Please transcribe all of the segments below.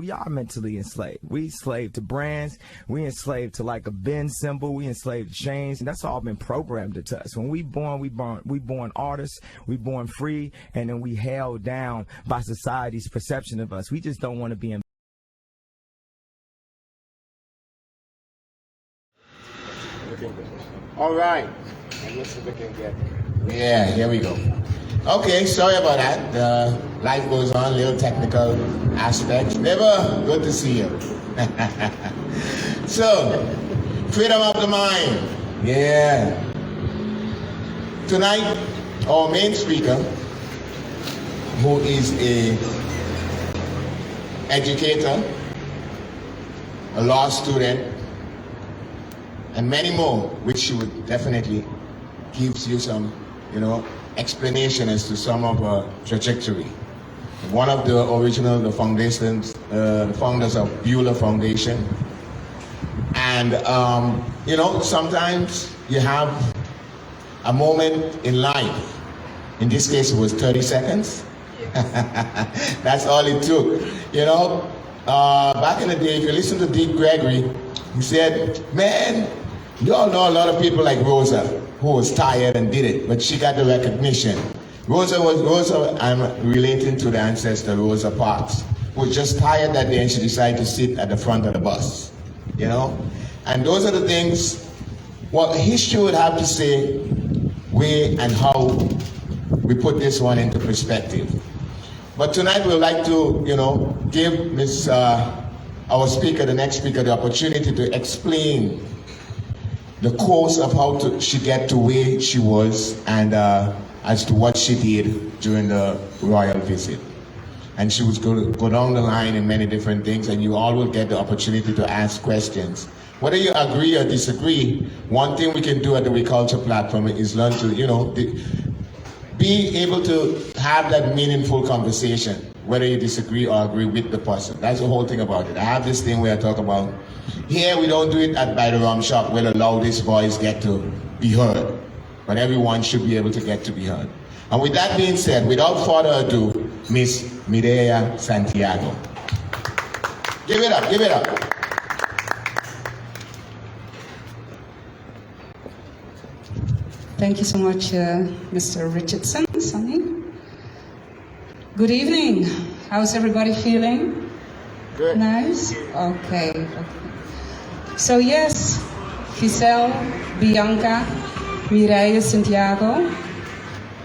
We are mentally enslaved. We enslaved to brands. We enslaved to like a Benz symbol. We enslaved to chains. And that's all been programmed into us. When we born artists. We born free. And then we held down by society's perception of us. We just don't want to be in. All right. I guess we can get. Yeah, here we go. Okay, sorry about that. Life goes on, little technical aspects. Never good to see you. So, freedom of the mind. Yeah. Tonight, our main speaker, who is a educator, a law student, and many more, which she would definitely gives you some, explanation as to some of her trajectory. One of the original, the founders of Beulah Foundation. And, sometimes you have a moment in life. In this case, it was 30 seconds. That's all it took. Back in the day, if you listen to Dick Gregory, he said, man, you all know a lot of people like Rosa, who was tired and did it, but she got the recognition. Rosa, I'm relating to the ancestor Rosa Parks, who was just tired that day and she decided to sit at the front of the bus, And those are the things, what history would have to say, where and how we put this one into perspective. But tonight we'd like to, give our speaker, the next speaker, the opportunity to explain the course of how she get to where she was and as to what she did during the royal visit. And she was going to go down the line in many different things, and you all will get the opportunity to ask questions. Whether you agree or disagree, one thing we can do at the WeCulture platform is learn to, be able to have that meaningful conversation, whether you disagree or agree with the person. That's the whole thing about it. I have this thing where I talk about, here we don't do it by the rum shop where the loudest voice get to be heard, but everyone should be able to get to be heard. And with that being said, without further ado, Miss Mireya Santiago. Give it up, give it up. Thank you so much, Mr. Richardson, Sonny. Good evening. How's everybody feeling? Good. Nice? Okay. So yes, Giselle, Bianca, Mireya Santiago,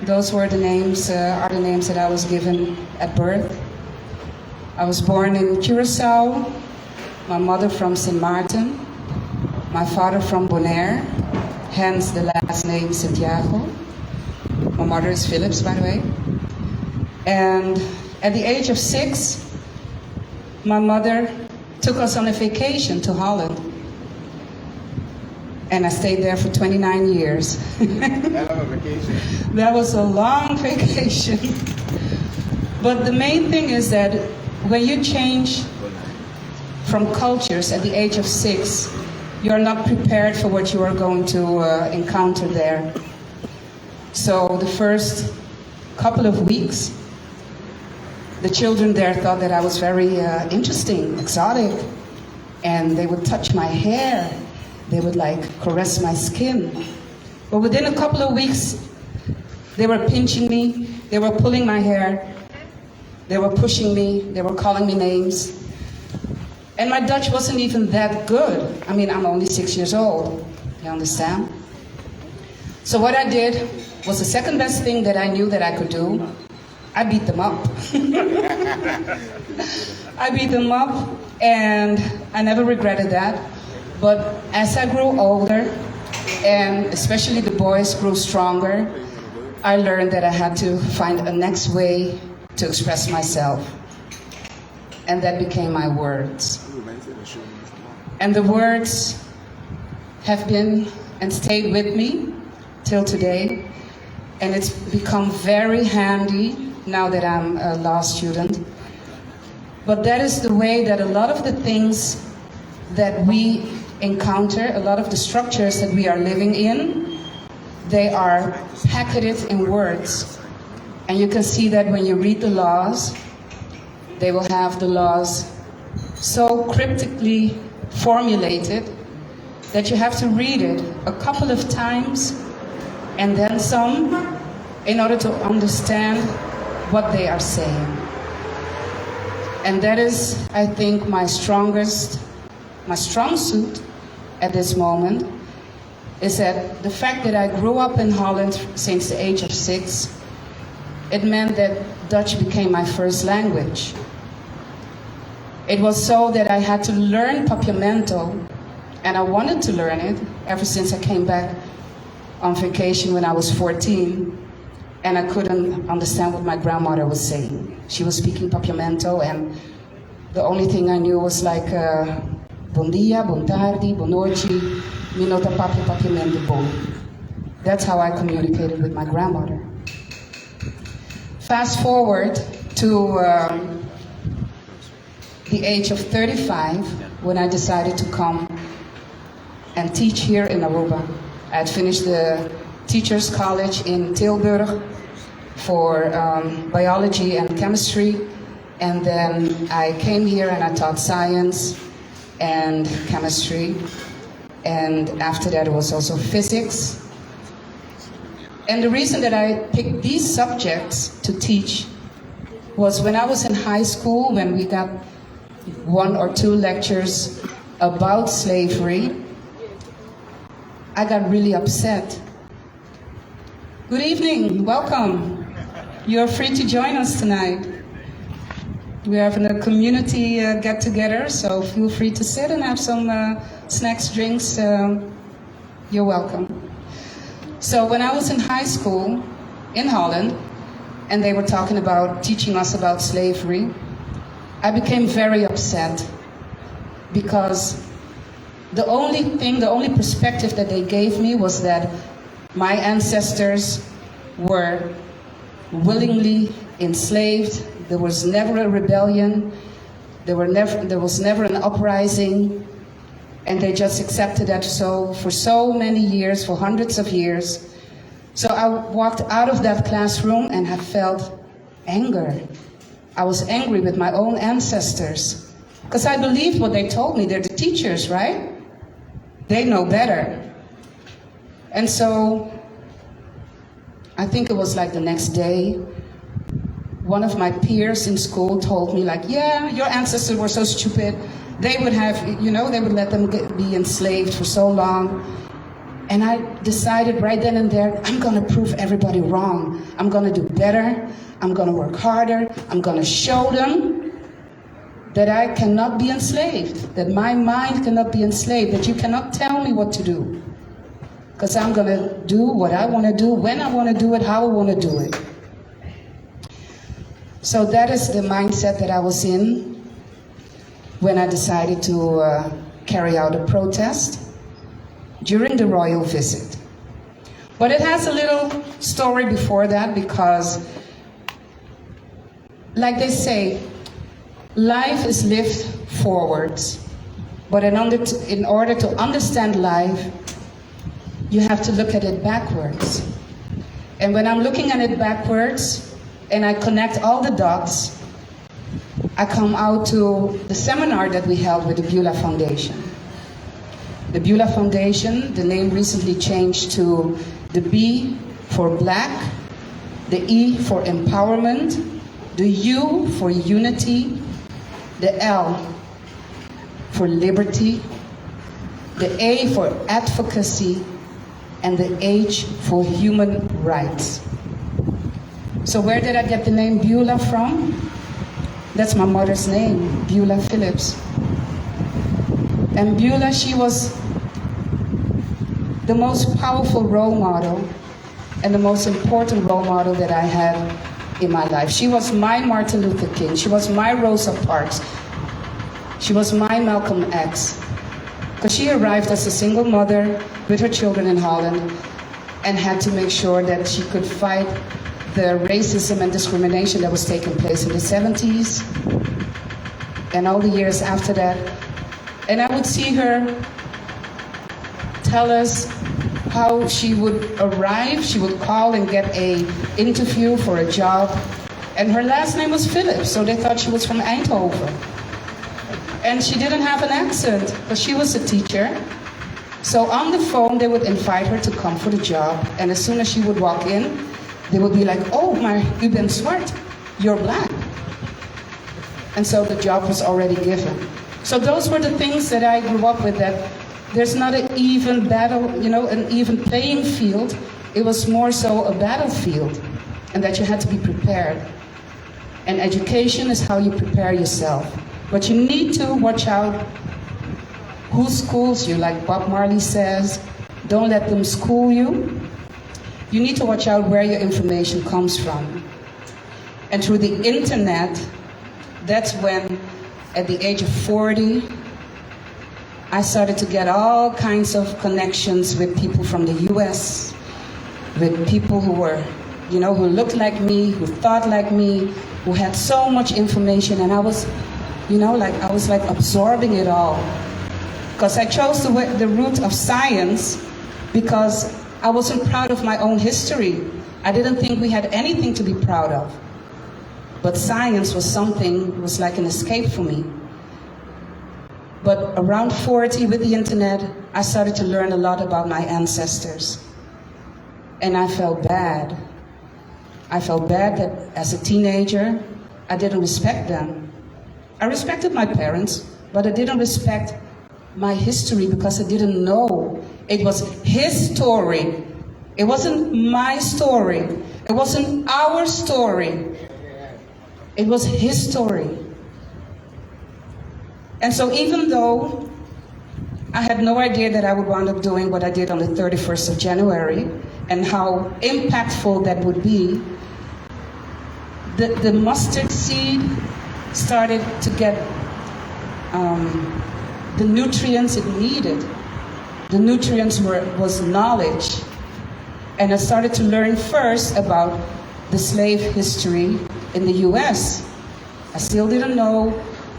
those were the names, are the names that I was given at birth. I was born in Curaçao, my mother from St. Martin, my father from Bonaire, hence the last name Santiago. My mother is Phillips, by the way. And at the age of 6, my mother took us on a vacation to Holland. And I stayed there for 29 years. Hell of a vacation. That was a long vacation. But the main thing is that when you change from cultures at the age of 6, you're not prepared for what you are going to encounter there. So the first couple of weeks, the children there thought that I was very interesting, exotic, and they would touch my hair. They would caress my skin. But within a couple of weeks, they were pinching me, they were pulling my hair, they were pushing me, they were calling me names. And my Dutch wasn't even that good. I mean, I'm only 6 years old, you understand? So what I did was the second best thing that I knew that I could do. I beat them up. I beat them up, and I never regretted that. But as I grew older, and especially the boys grew stronger, I learned that I had to find a next way to express myself. And that became my words. And the words have been and stayed with me till today. And it's become very handy now that I'm a law student. But that is the way that a lot of the things that we encounter, a lot of the structures that we are living in, they are packaged in words. And you can see that when you read the laws, they will have the laws so cryptically formulated that you have to read it a couple of times and then some in order to understand what they are saying. And that is, I think, my strong suit at this moment, is that the fact that I grew up in Holland since the age of 6, it meant that Dutch became my first language. It was so that I had to learn Papiamento, and I wanted to learn it ever since I came back on vacation when I was 14, and I couldn't understand what my grandmother was saying. She was speaking Papiamento, and the only thing I knew was like, bon dia, bon tardi, bon noite, minota papi papiamento bom. That's how I communicated with my grandmother. Fast forward to the age of 35, when I decided to come and teach here in Aruba. I had finished the Teachers College in Tilburg for biology and chemistry, and then I came here and I taught science and chemistry, and after that it was also physics. And the reason that I picked these subjects to teach was when I was in high school, when we got 1 or 2 lectures about slavery, I got really upset. Good evening, welcome. You're free to join us tonight. We're having a community get-together, so feel free to sit and have some snacks, drinks. You're welcome. So when I was in high school in Holland, and they were talking about teaching us about slavery, I became very upset because the only perspective that they gave me was that my ancestors were willingly enslaved. There was never a rebellion. There was never an uprising, and they just accepted that for so many years, for hundreds of years. So I walked out of that classroom and I felt anger. I was angry with my own ancestors because I believed what they told me. They're the teachers, right? They know better. And so I think it was like the next day, one of my peers in school told me like, yeah, your ancestors were so stupid. They would have, they would let them be enslaved for so long. And I decided right then and there, I'm gonna prove everybody wrong. I'm gonna do better. I'm gonna work harder. I'm gonna show them that I cannot be enslaved, that my mind cannot be enslaved, that you cannot tell me what to do. Because I'm gonna do what I wanna do, when I wanna do it, how I wanna do it. So that is the mindset that I was in when I decided to carry out a protest during the royal visit. But it has a little story before that, because like they say, life is lived forwards, but in order to understand life, you have to look at it backwards. And when I'm looking at it backwards and I connect all the dots, I come out to the seminar that we held with the Beulah Foundation. The Beulah Foundation, the name recently changed to the B for Black, the E for Empowerment, the U for Unity, the L for Liberty, the A for Advocacy, and the H for Human Rights. So where did I get the name Beulah from? That's my mother's name, Beulah Phillips. And Beulah, she was the most powerful role model and the most important role model that I had in my life. She was my Martin Luther King. She was my Rosa Parks. She was my Malcolm X. Because she arrived as a single mother with her children in Holland and had to make sure that she could fight the racism and discrimination that was taking place in the 70s and all the years after that. And I would see her tell us how she would arrive. She would call and get an interview for a job. And her last name was Phillips, so they thought she was from Eindhoven. And she didn't have an accent, but she was a teacher. So on the phone, they would invite her to come for the job. And as soon as she would walk in, they would be like, oh, maar u bent zwart, you're black. And so the job was already given. So those were the things that I grew up with, that there's not an even battle, an even playing field. It was more so a battlefield, and that you had to be prepared. And education is how you prepare yourself. But you need to watch out who schools you, like Bob Marley says. Don't let them school you. You need to watch out where your information comes from. And through the internet, that's when, at the age of 40, I started to get all kinds of connections with people from the US, with people who were, who looked like me, who thought like me, who had so much information, and I was, I was like absorbing it all. Because I chose the route of science because I wasn't proud of my own history. I didn't think we had anything to be proud of. But science was like an escape for me. But around 40, with the internet, I started to learn a lot about my ancestors. And I felt bad. I felt bad that as a teenager, I didn't respect them. I respected my parents, but I didn't respect my history because I didn't know. It was his story. It wasn't my story. It wasn't our story. It was his story. And so even though I had no idea that I would wind up doing what I did on the 31st of January and how impactful that would be, the mustard seed started to get the nutrients it needed. The nutrients was knowledge. And I started to learn first about the slave history in the US. I still didn't know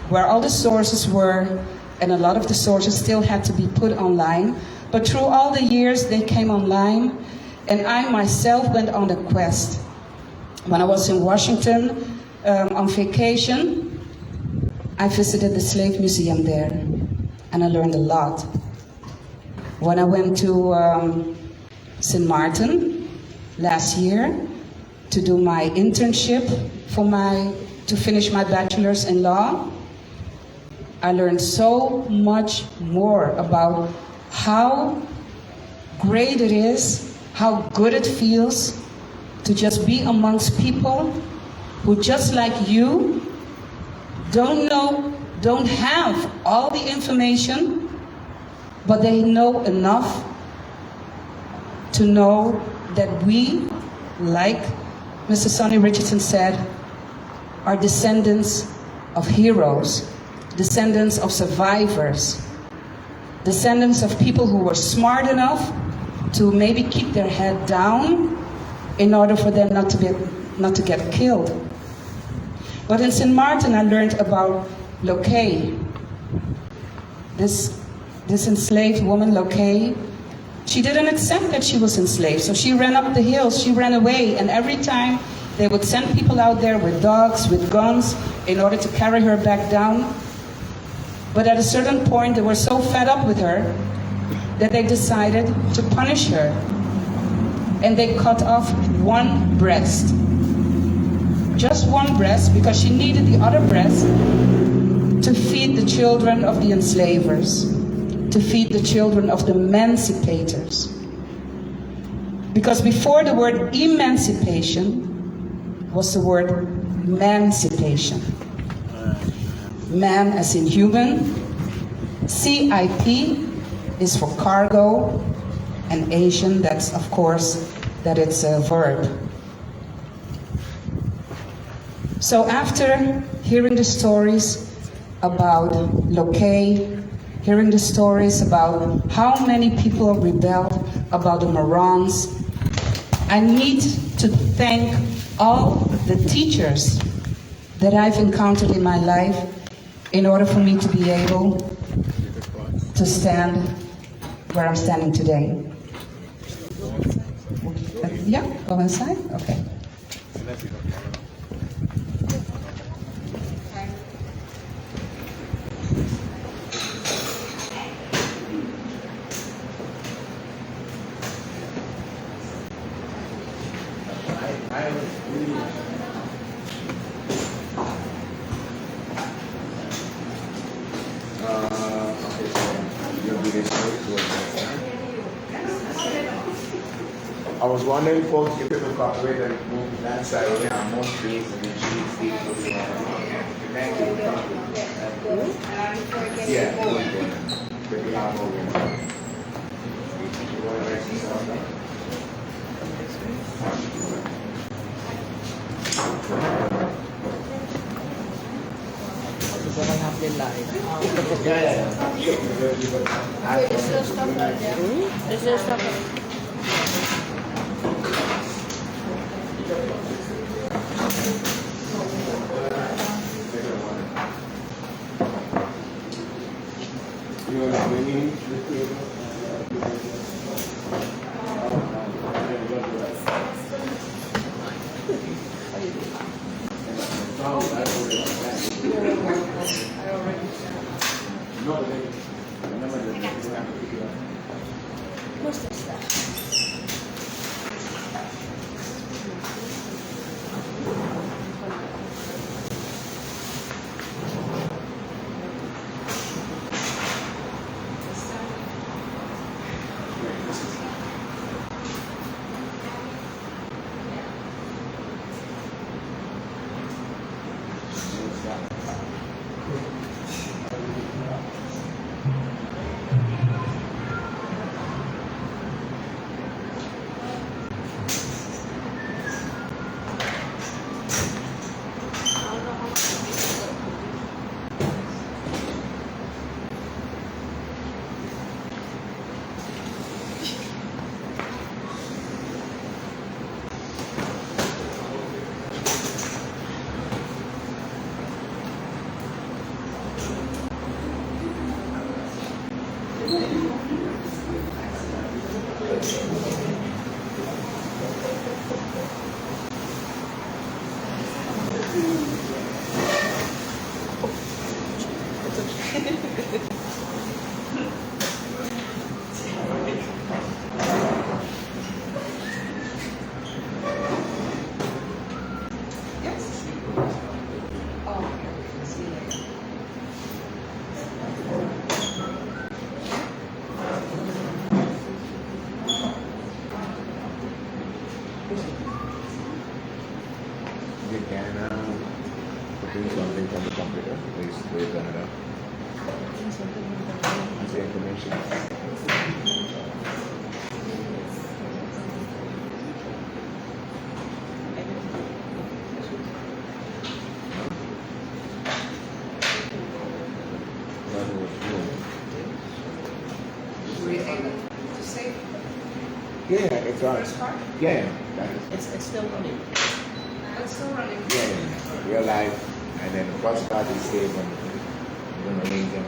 where all the sources were, and a lot of the sources still had to be put online. But through all the years, they came online, and I myself went on the quest. When I was in Washington on vacation, I visited the Slave Museum there, and I learned a lot. When I went to St. Martin last year to do my internship to finish my bachelor's in law, I learned so much more about how great it is, how good it feels to just be amongst people who, just like you, don't have all the information, but they know enough to know that we, like Mr. Sonny Richardson said, are descendants of heroes, descendants of survivors, descendants of people who were smart enough to maybe keep their head down in order for them not to get killed. But in St. Martin, I learned about Lokay. This enslaved woman, Lokay, she didn't accept that she was enslaved, so she ran up the hills, she ran away, and every time they would send people out there with dogs, with guns, in order to carry her back down. But at a certain point, they were so fed up with her that they decided to punish her. And they cut off one breast. Just one breast, because she needed the other breast to feed the children of the enslavers, to feed the children of the emancipators. Because before the word emancipation was the word emancipation. Man as in human, CIP is for cargo, and Asian, that's of course, that it's a verb. So after hearing the stories about Lokay, hearing the stories about how many people rebelled about the Morons, I need to thank all the teachers that I've encountered in my life in order for me to be able to stand where I'm standing today. Yeah, go inside? Okay. was wondering, folks, if you could cooperate and move that side, we have more space and then she would speak for the Thank you. Yeah. But we have more room. You want to raise yourself up? Is there stuff? You want to bring in the table? What's this stuff? You can put in something from the computer. Please wait on it up. That's the information. Were you able to save? Yeah, it's on. Yeah, that is. It's still running. It's still running. Yeah, real life. And then the first part is saved on the I'm gonna link them.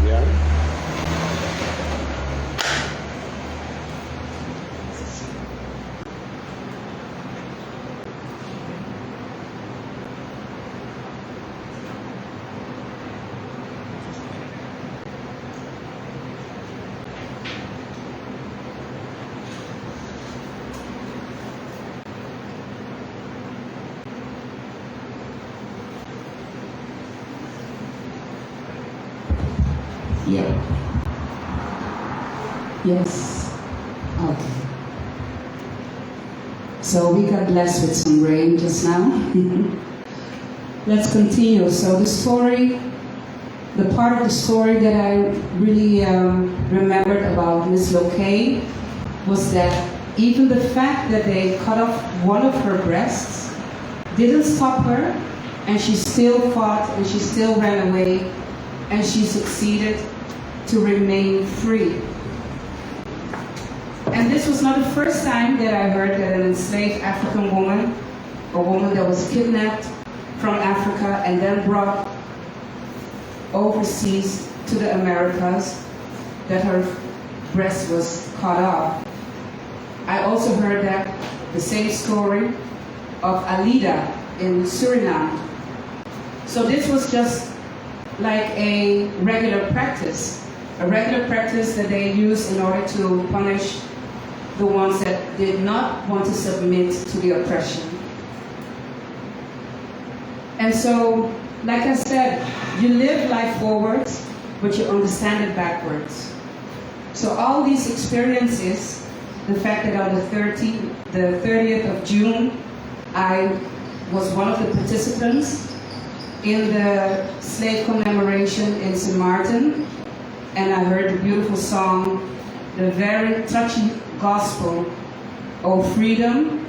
Yeah. Yes. Okay. So we got blessed with some rain just now. Let's continue. So the story, the part of the story that I really remembered about Miss Lokay was that even the fact that they cut off one of her breasts didn't stop her, and she still fought and she still ran away, and she succeeded to remain free. And this was not the first time that I heard that an enslaved African woman, a woman that was kidnapped from Africa and then brought overseas to the Americas, that her breast was cut off. I also heard that the same story of Alida in Suriname. So this was just like a regular practice that they used in order to punish the ones that did not want to submit to the oppression. And so, like I said, you live life forwards, but you understand it backwards. So all these experiences, the fact that on the 30th of June, I was one of the participants in the slave commemoration in St. Martin, and I heard the beautiful song, the very touchy gospel, "Oh Freedom,"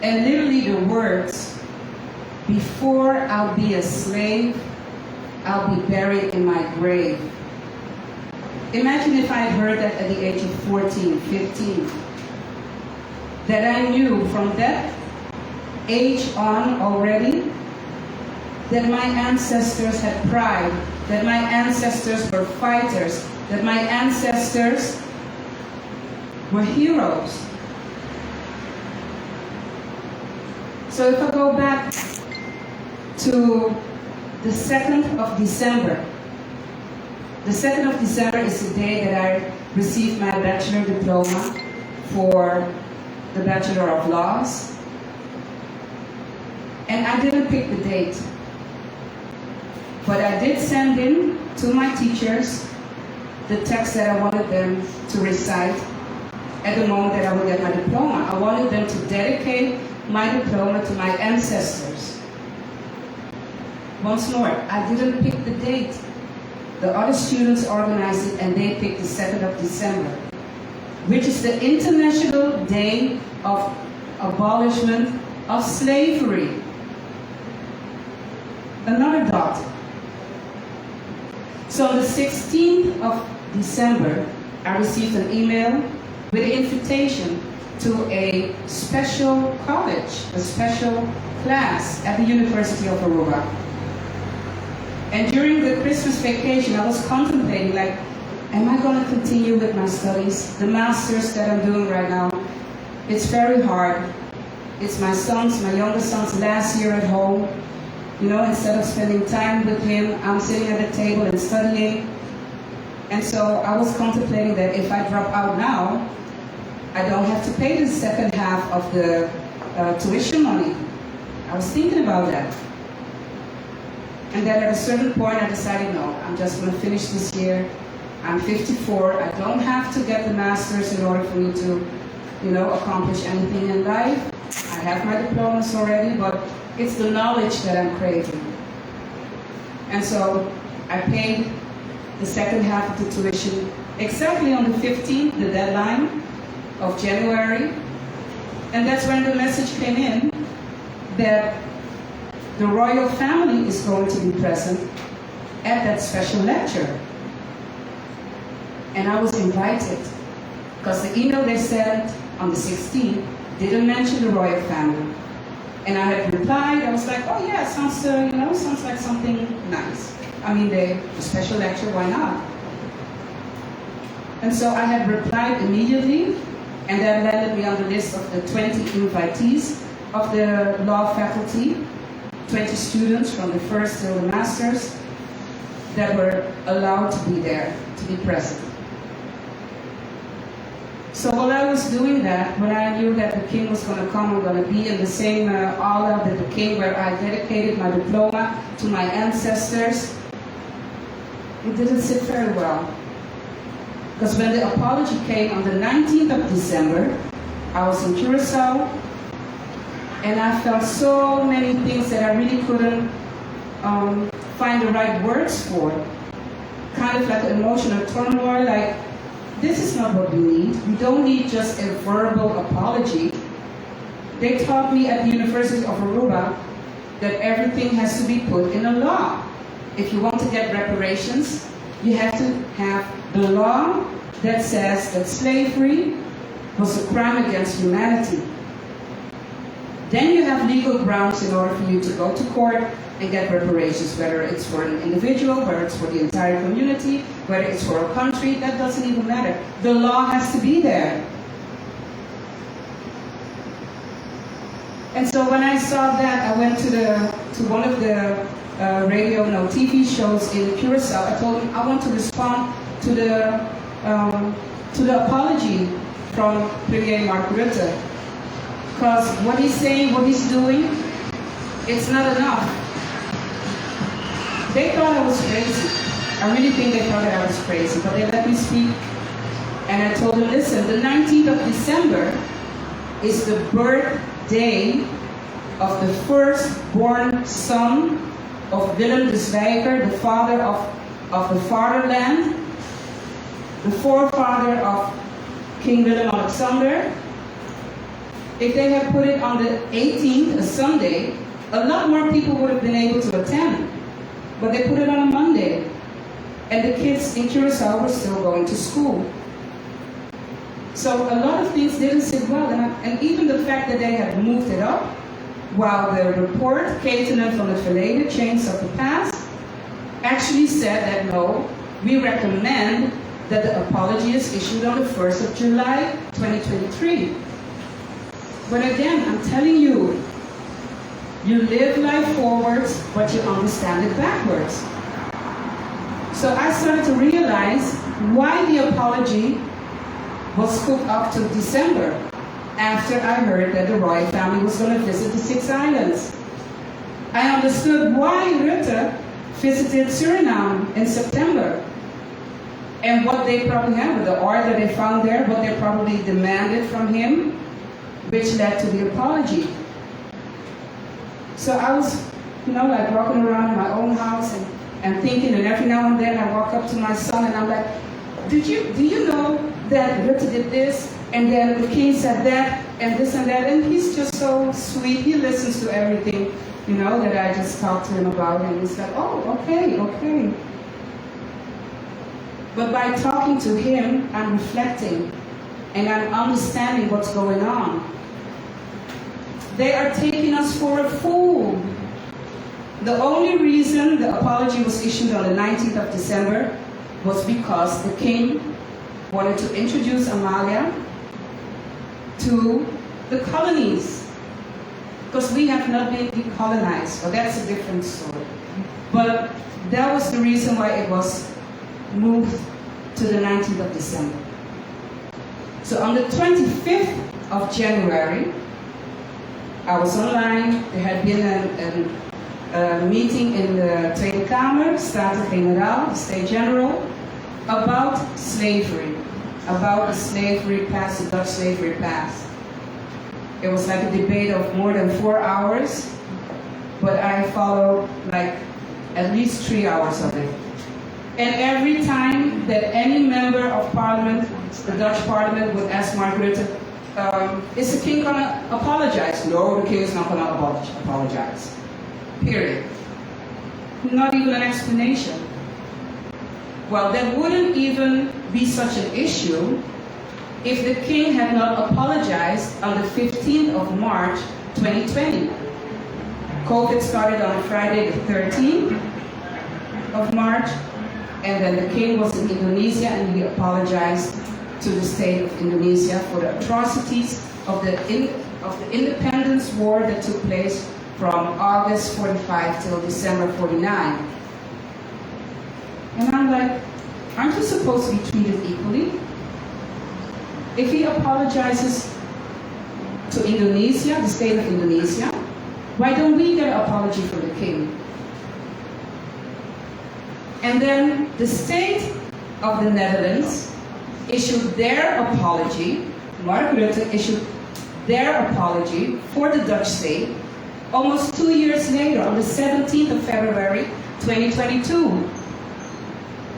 and literally the words, "Before I'll be a slave, I'll be buried in my grave." Imagine if I had heard that at the age of 14, 15, that I knew from that age on already that my ancestors had pride, that my ancestors were fighters, that my ancestors were heroes. So if I go back to the 2nd of December, the 2nd of December is the day that I received my bachelor diploma for the Bachelor of Laws. And I didn't pick the date, but I did send in to my teachers the text that I wanted them to recite at the moment that I would get my diploma. I wanted them to dedicate my diploma to my ancestors. Once more, I didn't pick the date. The other students organized it and they picked the 2nd of December, which is the International Day of Abolishment of Slavery. Another dot. So on the 16th of December, I received an email with an invitation to a special college, a special class at the University of Aruba. And during the Christmas vacation, I was contemplating, like, am I going to continue with my studies? The master's that I'm doing right now, it's very hard. It's my youngest son's last year at home. You know, instead of spending time with him, I'm sitting at the table and studying. And so I was contemplating that if I drop out now, I don't have to pay the second half of the tuition money. I was thinking about that. And then at a certain point, I decided, no, I'm just going to finish this year. I'm 54. I don't have to get the master's in order for me to, you know, accomplish anything in life. I have my diplomas already, but it's the knowledge that I'm craving. And so I paid the second half of the tuition exactly on the 15th, the deadline of January. And that's when the message came in that the royal family is going to be present at that special lecture. And I was invited, because the email they sent on the 16th didn't mention the royal family. And I had replied, I was like, oh yeah, sounds sounds like something nice. I mean, the special lecture, why not? And so I had replied immediately, and that landed me on the list of the 20 invitees of the law faculty, 20 students from the first till the master's that were allowed to be there, to be present. So while I was doing that, when I knew that the king was going to come, I'm going to be in the same aula that the king, where I dedicated my diploma to my ancestors, it didn't sit very well. Because when the apology came on the 19th of December, I was in Curacao, and I felt so many things that I really couldn't find the right words for. Kind of like emotional turmoil, like, this is not what we need. We don't need just a verbal apology. They taught me at the University of Aruba that everything has to be put in a law. If you want to get reparations, you have to have the law that says that slavery was a crime against humanity. Then you have legal grounds in order for you to go to court and get reparations, whether it's for an individual, whether it's for the entire community, whether it's for a country, that doesn't even matter. The law has to be there. And so when I saw that, I went to one of the TV shows in Curacao. I told him I want to respond to the apology from Premier Mark Rutte. Because what he's saying, what he's doing, it's not enough. They thought I was crazy. I really think they thought that I was crazy, but they let me speak. And I told them, listen, the 19th of December is the birthday of the firstborn son of Willem de Zwijger, the father of the fatherland, the forefather of King Willem-Alexander. If they had put it on the 18th, a Sunday, a lot more people would have been able to attend. But they put it on a Monday. And the kids in Curacao were still going to school. So a lot of things didn't sit well. And even the fact that they had moved it up, while the report, Ketenen van het Verleden, Chains of the Past, actually said that no, we recommend that the apology is issued on the 1st of July, 2023. But again, I'm telling you, you live life forwards, but you understand it backwards. So I started to realize why the apology was put up to December, after I heard that the royal family was going to visit the 6 islands. I understood why Rutte visited Suriname in September, and what they probably had, the oil that they found there, what they probably demanded from him, which led to the apology. So I was, like walking around in my own house and thinking, and every now and then I walk up to my son and I'm like, do you know that Rutte did this, and then the king said that, and this and that, and he's just so sweet. He listens to everything, that I just talked to him about, and he's like, oh, okay. But by talking to him, I'm reflecting, and I'm understanding what's going on. They are taking us for a fool. The only reason the apology was issued on the 19th of December was because the king wanted to introduce Amalia to the colonies. Because we have not been decolonized, but that's a different story. But that was the reason why it was moved to the 19th of December. So on the 25th of January, I was online. There had been a meeting in the Tweede Kamer, Staten-Generaal, State General, about slavery, about the slavery past, the Dutch slavery past. It was like a debate of more than 4 hours, but I followed like at least 3 hours of it. And every time that any member of parliament, the Dutch parliament, would ask Mark Rutte, is the king gonna apologize? No, the king is not gonna apologize. Period. Not even an explanation. Well, that wouldn't even be such an issue if the king had not apologized on the 15th of March 2020. COVID started on Friday the 13th of March, and then the king was in Indonesia and he apologized to the state of Indonesia for the atrocities of the independence war that took place from August 45 till December 49. And I'm like, aren't you supposed to be treated equally? If he apologizes to Indonesia, the state of Indonesia, why don't we get an apology from the king? And then the state of the Netherlands issued their apology, Mark Rutte issued their apology for the Dutch state almost 2 years later, on the 17th of February, 2022.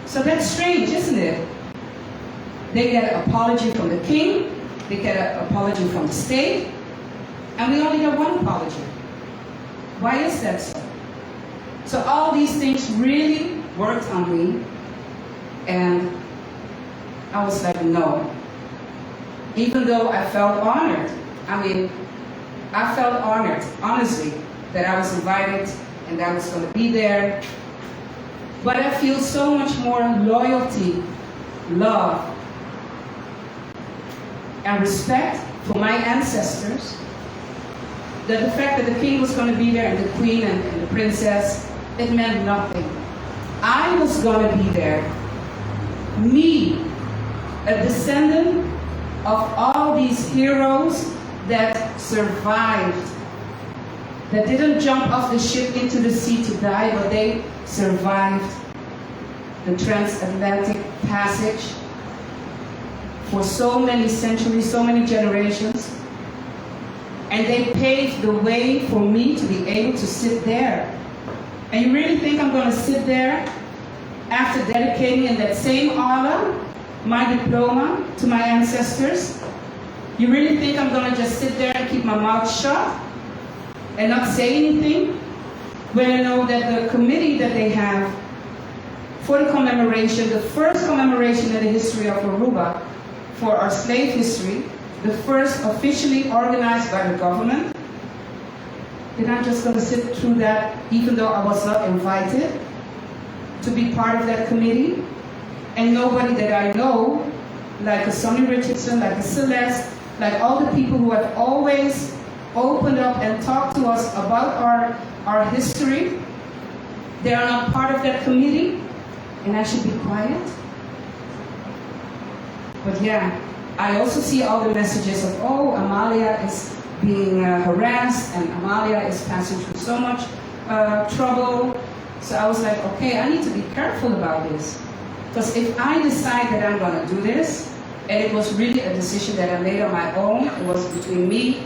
So that's strange, isn't it? They get an apology from the king, they get an apology from the state, and we only get one apology. Why is that so? So all these things really worked on me, and I was like, no. Even though I felt honored. I felt honored, honestly, that I was invited and that I was going to be there. But I feel so much more loyalty, love, and respect for my ancestors, that the fact that the king was going to be there and the queen and the princess, it meant nothing. I was going to be there. Me, a descendant of all these heroes that survived, that didn't jump off the ship into the sea to die, but they survived the transatlantic passage for so many centuries, so many generations. And they paved the way for me to be able to sit there. And you really think I'm going to sit there after dedicating in that same aula my diploma to my ancestors? You really think I'm going to just sit there and keep my mouth shut and not say anything? When I know that the committee that they have for the commemoration, the first commemoration in the history of Aruba for our slave history, the first officially organized by the government, then I'm just going to sit through that even though I was not invited to be part of that committee. And nobody that I know, like a Sonny Richardson, like a Celeste, like all the people who have always opened up and talked to us about our history, they are not part of that committee, and I should be quiet. But yeah, I also see all the messages of, oh, Amalia is being harassed, and Amalia is passing through so much trouble. So I was like, okay, I need to be careful about this. Because if I decide that I'm going to do this, and it was really a decision that I made on my own, it was between me,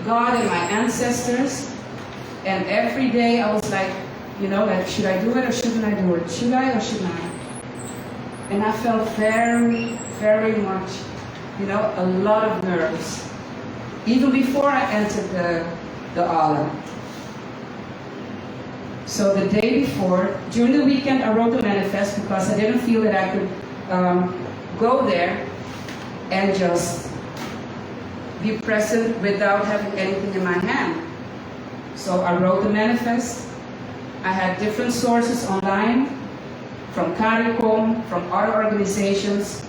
God, and my ancestors, and every day I was like, you know, like, should I do it or shouldn't I do it? Should I or shouldn't I? And I felt very, very much, you know, a lot of nerves. Even before I entered the aula. So the day before, during the weekend, I wrote the manifest because I didn't feel that I could go there and just be present without having anything in my hand. So I wrote the manifest. I had different sources online, from CARICOM, from other organizations,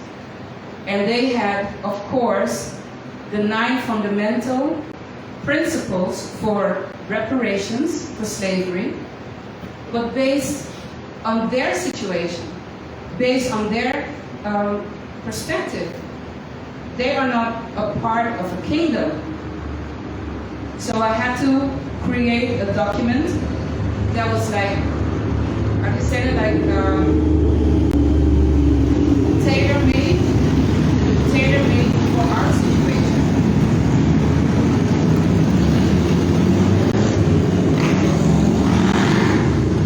and they had, of course, the 9 fundamental principles for reparations for slavery, but based on their situation, based on their perspective. They are not a part of a kingdom. So I had to create a document that was like, I could say it like tailor-made for our situation.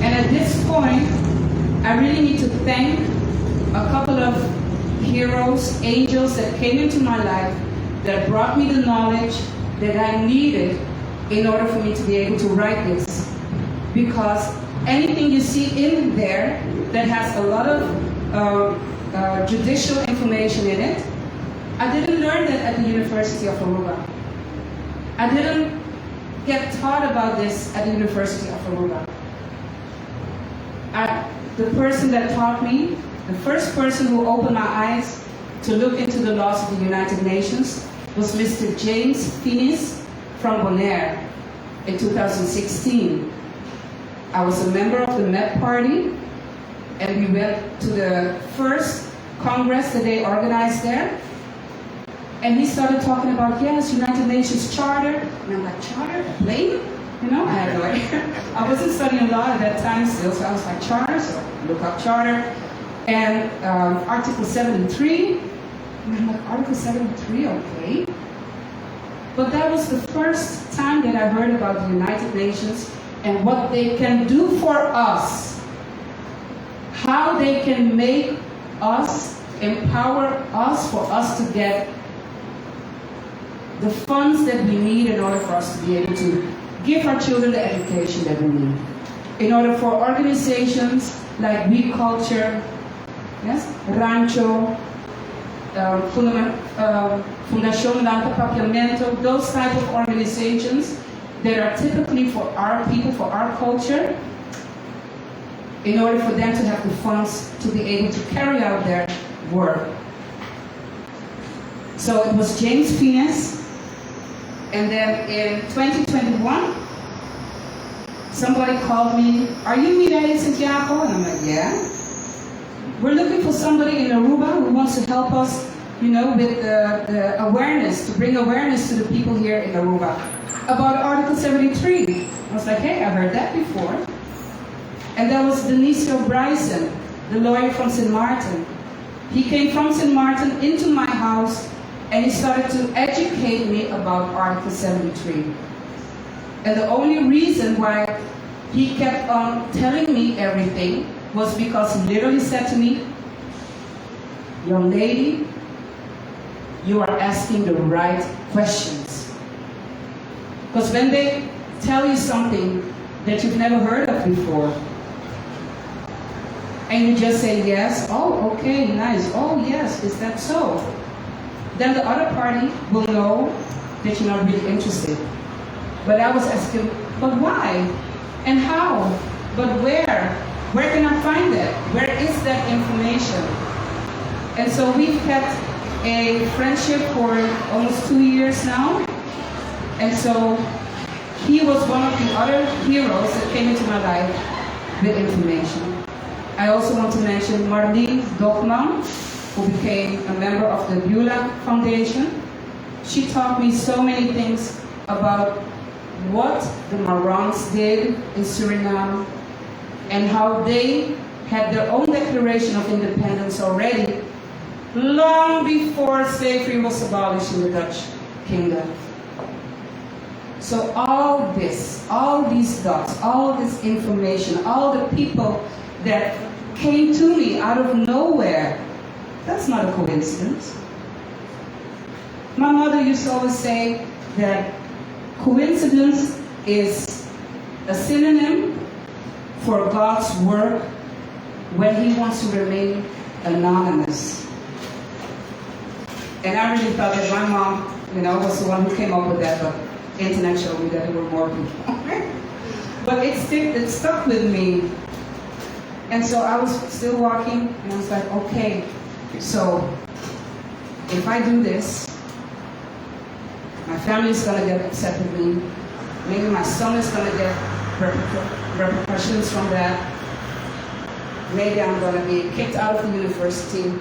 And at this point, I really need to thank a couple of heroes, angels that came into my life that brought me the knowledge that I needed in order for me to be able to write this. Because anything you see in there that has a lot of judicial information in it, I didn't learn that at the University of Aruba. I didn't get taught about this at the University of Aruba. The person that taught me, the first person who opened my eyes to look into the laws of the United Nations was Mr. James Finis from Bonaire in 2016. I was a member of the MEP party, and we went to the first Congress that they organized there. And he started talking about, yes, United Nations Charter. And I'm like, charter? A plane? You know, I had no idea. I wasn't studying law at that time still, so I was like, charter, so look up charter. And Article 73, And I'm like, Article 73, okay. But that was the first time that I heard about the United Nations and what they can do for us. How they can make us, empower us, for us to get the funds that we need in order for us to be able to give our children the education that we need. In order for organizations like We Culture, yes, Rancho, Fundación Blanco Papiamento, those type of organizations that are typically for our people, for our culture, in order for them to have the funds to be able to carry out their work. So it was James Fiennes, and then in 2021, somebody called me, "Are you Mireille Santiago?" And I'm like, "Yeah." We're looking for somebody in Aruba who wants to help us, with the awareness, to bring awareness to the people here in Aruba about Article 73. I was like, hey, I heard that before. And that was Denicio Bryson, the lawyer from St. Martin. He came from St. Martin into my house and he started to educate me about Article 73. And the only reason why he kept on telling me everything was because he literally said to me, "Young lady, you are asking the right questions." Because when they tell you something that you've never heard of before, and you just say yes, "Oh, okay, nice, oh yes, is that so?" Then the other party will know that you're not really interested. But I was asking, but why? And how? But where? Where can I find that? Where is that information? And so we've kept a friendship for almost 2 years now. And so he was one of the other heroes that came into my life with information. I also want to mention Marlene Dokman, who became a member of the Beulah Foundation. She taught me so many things about what the Marans did in Suriname, and how they had their own declaration of independence already long before slavery was abolished in the Dutch kingdom. So all this, all these dots, all this information, all the people that came to me out of nowhere, that's not a coincidence. My mother used to always say that coincidence is a synonym for God's work when He wants to remain anonymous. And I really thought that my mom, was the one who came up with that, but the internet showed me that there were more people. But it stuck with me. And so I was still walking, and I was like, okay, so if I do this, my family's gonna get upset with me. Maybe my son is gonna get repercussions from that. Maybe I'm going to be kicked out of the university.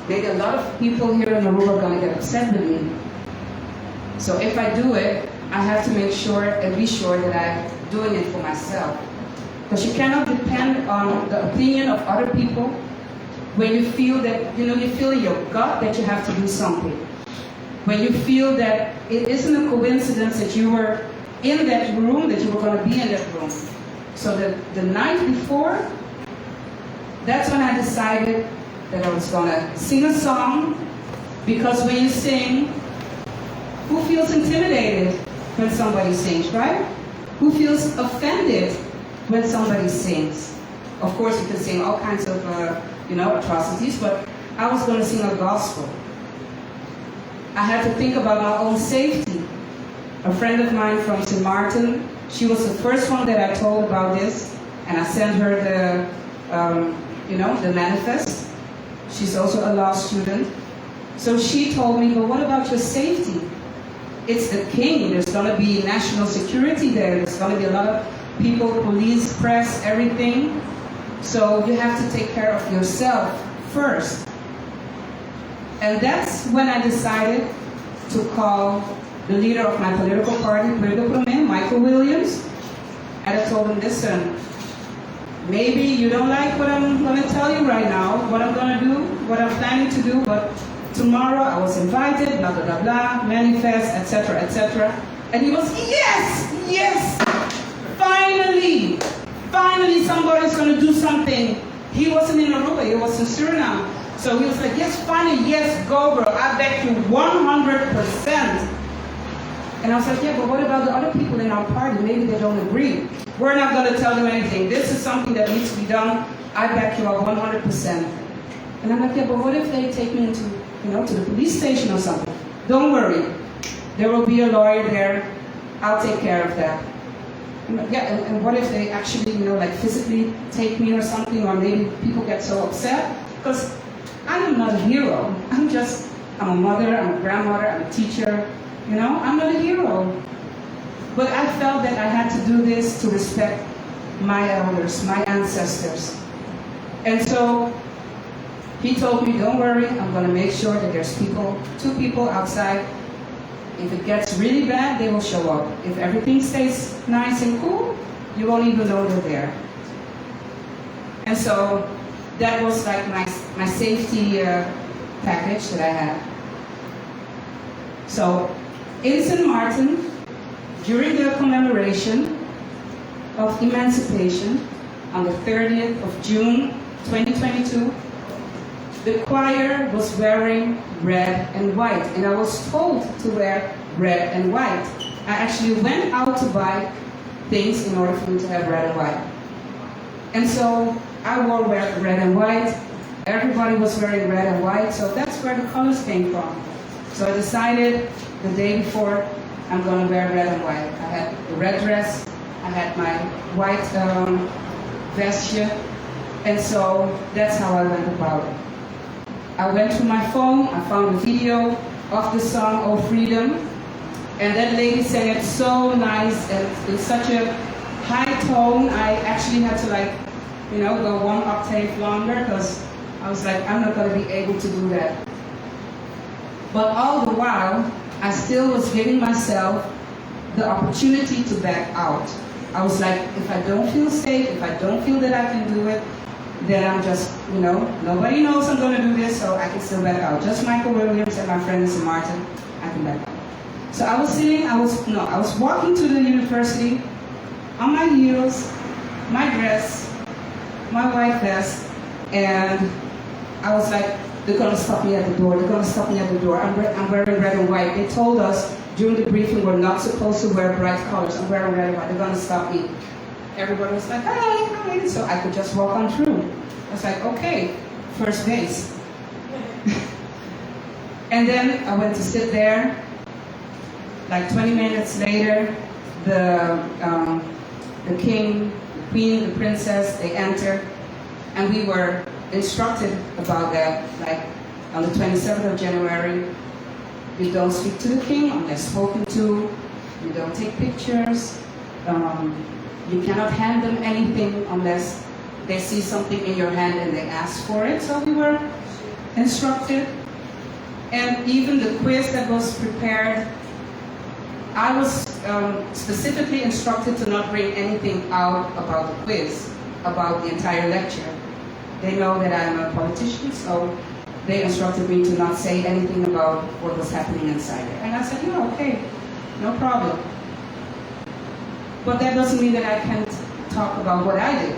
Maybe a lot of people here in Aruba are going to get upset with me. So if I do it, I have to make sure and be sure that I'm doing it for myself. Because you cannot depend on the opinion of other people when you feel that, you feel in your gut that you have to do something. When you feel that it isn't a coincidence that you were in that room, that you were going to be in that room. So the night before, that's when I decided that I was going to sing a song, because when you sing, who feels intimidated when somebody sings, right? Who feels offended when somebody sings? Of course, you can sing all kinds of, atrocities, but I was going to sing a gospel. I had to think about my own safety. A friend of mine from St. Martin, she was the first one that I told about this, and I sent her the manifest. She's also a law student. So she told me, but what about your safety? It's the king. There's going to be national security there. There's going to be a lot of people, police, press, everything. So you have to take care of yourself first. And that's when I decided to call the leader of my political party, Pueblo Promen, Michael Williams. And I told him, listen, maybe you don't like what I'm going to tell you right now, what I'm going to do, what I'm planning to do, but tomorrow I was invited, blah, blah, blah, blah, manifest, etc., etc. And he was, yes, yes, finally somebody's going to do something. He wasn't in Aruba, he was in Suriname. So he was like, yes, finally, yes, go, bro. I bet you 100%. And I was like, yeah, but what about the other people in our party? Maybe they don't agree. We're not going to tell you anything. This is something that needs to be done. I back you up 100%. And I'm like, yeah, but what if they take me into, to the police station or something? Don't worry. There will be a lawyer there. I'll take care of that. Yeah, and what if they actually, physically take me or something, or maybe people get so upset? Because I'm not a hero. I'm a mother, I'm a grandmother, I'm a teacher. I'm not a hero. But I felt that I had to do this to respect my elders, my ancestors. And so he told me, don't worry, I'm going to make sure that there's 2 people outside. If it gets really bad, they will show up. If everything stays nice and cool, you won't even know they're there. And so that was like my safety package that I had. So in St. Martin, during the commemoration of emancipation on the 30th of June 2022, the choir was wearing red and white, and I was told to wear red and white. I actually went out to buy things in order for me to have red and white. And so I wore red and white. Everybody was wearing red and white, so that's where the colors came from. So I decided the day before, I'm going to wear red and white. I had the red dress, I had my white vesture, and so that's how I went about it. I went through my phone, I found a video of the song, Oh Freedom, and that lady sang it so nice and in such a high tone, I actually had to go 1 octave longer, because I was like, I'm not going to be able to do that. But all the while, I still was giving myself the opportunity to back out. I was like, if I don't feel safe, if I don't feel that I can do it, then I'm just, nobody knows I'm going to do this, so I can still back out. Just Michael Williams and my friend St. Martin, I can back out. So I was walking to the university on my heels, my dress, my white vest, and I was like, they're going to stop me at the door, they're going to stop me at the door. I'm wearing red and white. They told us during the briefing we're not supposed to wear bright colors. I'm wearing red and white, they're going to stop me. Everybody was like, hi, so I could just walk on through. I was like, okay, first base. And then I went to sit there. Like 20 minutes later, the king, the queen, the princess, they entered, and we were instructed about that. Like on the 27th of January, you don't speak to the king unless spoken to. You don't take pictures. You cannot hand them anything unless they see something in your hand and they ask for it. So we were instructed. And even the quiz that was prepared, I was specifically instructed to not bring anything out about the quiz, about the entire lecture. They know that I'm a politician, so they instructed me to not say anything about what was happening inside there. And I said, yeah, okay, no problem. But that doesn't mean that I can't talk about what I did.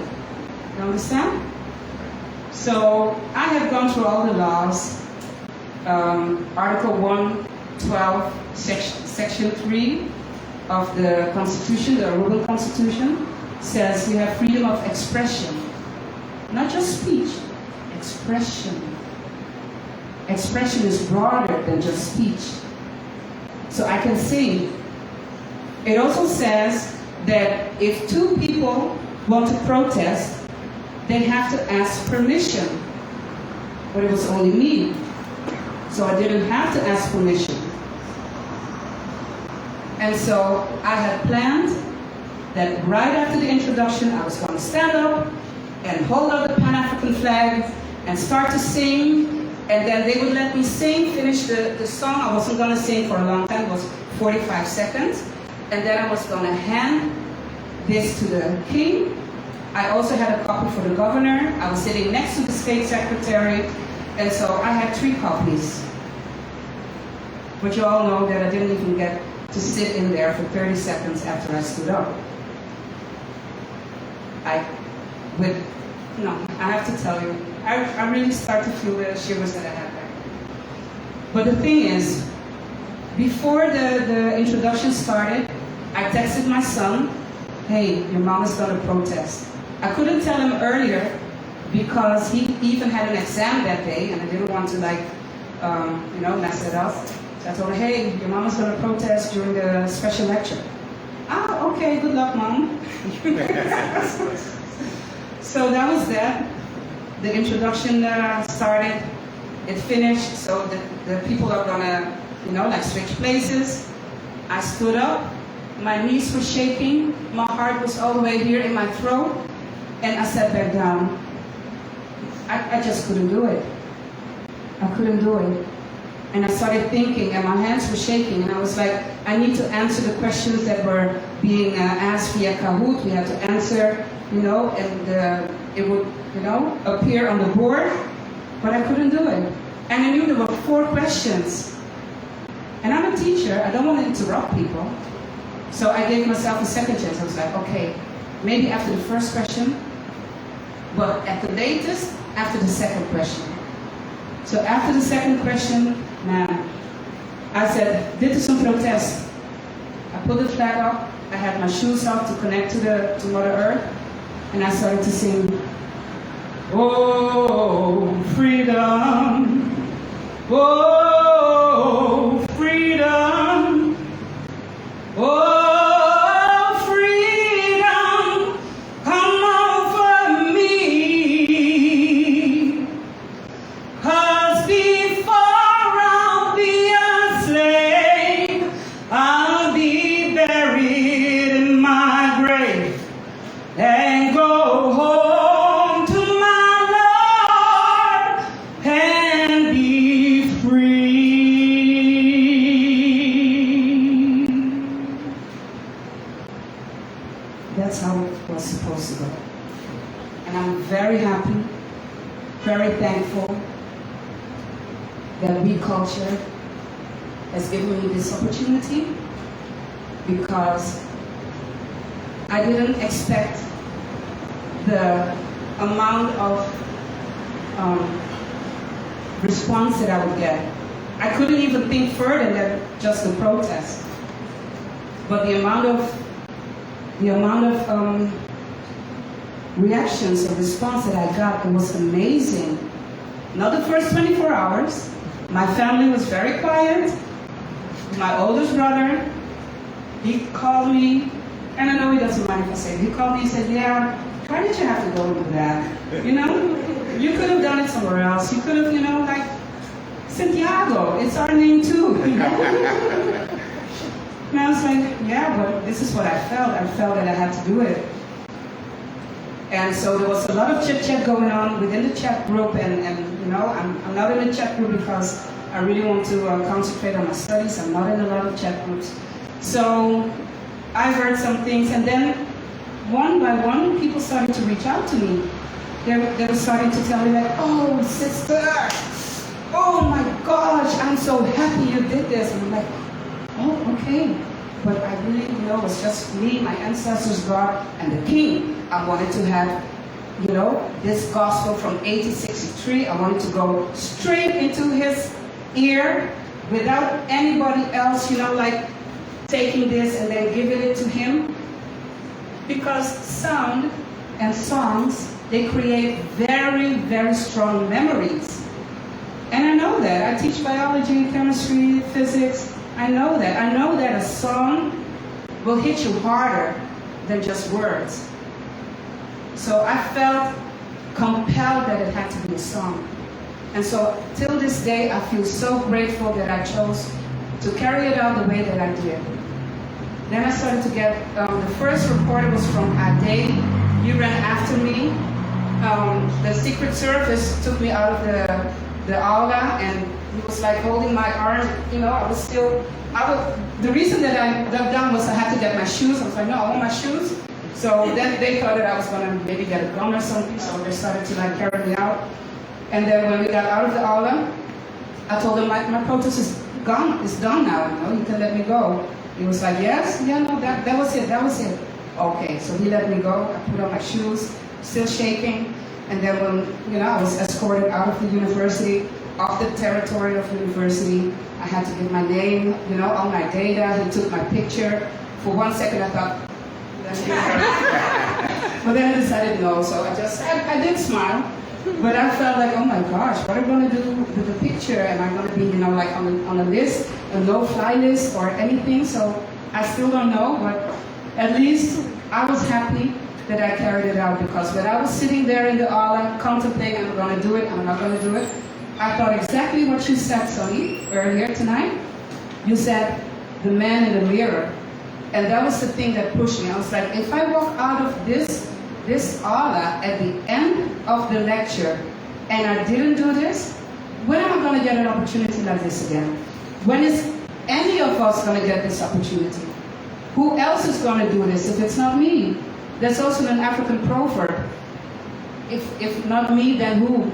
You understand? So I have gone through all the laws. Article 112, Section 3 of the Constitution, the Aruban Constitution, says you have freedom of expression. Not just speech, expression. Expression is broader than just speech. So I can sing. It also says that if 2 people want to protest, they have to ask permission. But it was only me. So I didn't have to ask permission. And so I had planned that right after the introduction, I was going to stand up and hold up the Pan-African flag and start to sing. And then they would let me sing, finish the song. I wasn't going to sing for a long time. It was 45 seconds. And then I was going to hand this to the king. I also had a copy for the governor. I was sitting next to the state secretary. And so I had 3 copies. But you all know that I didn't even get to sit in there for 30 seconds after I stood up. I have to tell you, I really start to feel the shivers that I had back. But the thing is, before the introduction started, I texted my son, hey, your mom is going to protest. I couldn't tell him earlier because he even had an exam that day and I didn't want to mess it up. So I told her, hey, your mom is going to protest during the special lecture. Ah, okay, good luck, Mom. So that was that. The introduction started, it finished, so the people are gonna, switch places. I stood up, my knees were shaking, my heart was all the way here in my throat, and I sat back down. I just couldn't do it. I couldn't do it. And I started thinking, and my hands were shaking, and I was like, I need to answer the questions that were being asked via Kahoot. We had to answer, and it would, appear on the board, but I couldn't do it. And I knew there were 4 questions. And I'm a teacher, I don't want to interrupt people. So I gave myself a second chance. I was like, okay, maybe after the first question, but at the latest, after the second question. So after the second question, man, I said, dit is een protest. I put the flag up, I had my shoes off to connect to Mother Earth, and I started to sing, oh, freedom, oh, freedom, oh, freedom, come over me, 'cause before I'll be a slave, I'll be buried in my grave and go home to my Lord and be free. That's how it was supposed to go. And I'm very happy, very thankful that We Culture has given me this opportunity, because I didn't expect the amount of response that I would get. I couldn't even think further than just the protest. But the amount of reactions or response that I got, it was amazing. Not the first 24 hours. My family was very quiet. My oldest brother, he called me, and I know he doesn't mind if I say it. He called me and said, yeah, why did you have to go and do that? You could have done it somewhere else. You could have, like Santiago, it's our name too. And I was like, yeah, but this is what I felt. I felt that I had to do it. And so there was a lot of chit-chat going on within the chat group, and I'm not in the chat group because I really want to concentrate on my studies. I'm not in a lot of chat groups. So I heard some things, and then one by one, people started to reach out to me. They were starting to tell me like, oh, sister, oh my gosh, I'm so happy you did this. And I'm like, oh, okay. But I really, it was just me, my ancestors, God, and the King. I wanted to have, this gospel from 1863. I wanted to go straight into his ear without anybody else, taking this and then giving it to him. Because sound and songs, they create very, very strong memories. And I know that. I teach biology, chemistry, physics. I know that. I know that a song will hit you harder than just words. So I felt compelled that it had to be a song. And so till this day, I feel so grateful that I chose to carry it out the way that I did. Then I started to get, the first report was from Ade. He ran after me. The Secret Service took me out of the aula, and he was like holding my arm. The reason that I dug down was I had to get my shoes. I was like, no, I want my shoes. So then they thought that I was going to maybe get a gun or something, so they started to carry me out. And then when we got out of the aula, I told him, my protest is gone, it's done now, you can let me go. He was like, yes, yeah, no, that was it. Okay, so he let me go. I put on my shoes, still shaking. And then when, I was escorted out of the university, off the territory of the university, I had to give my name, all my data. He took my picture. For 1 second, I thought, but then I decided no, so I did smile. But I felt like, oh my gosh, what am I going to do with the picture? Am I going to be, like on a list, a no-fly list or anything? So I still don't know, but at least I was happy that I carried it out, because when I was sitting there in the aula contemplating, I'm going to do it, I'm not going to do it, I thought exactly what you said, Sonny, earlier tonight. You said, the man in the mirror. And that was the thing that pushed me. I was like, if I walk out of this aula at the end of the lecture and I didn't do this, when am I going to get an opportunity like this again? When is any of us going to get this opportunity? Who else is going to do this if it's not me? There's also an African proverb. If not me, then who?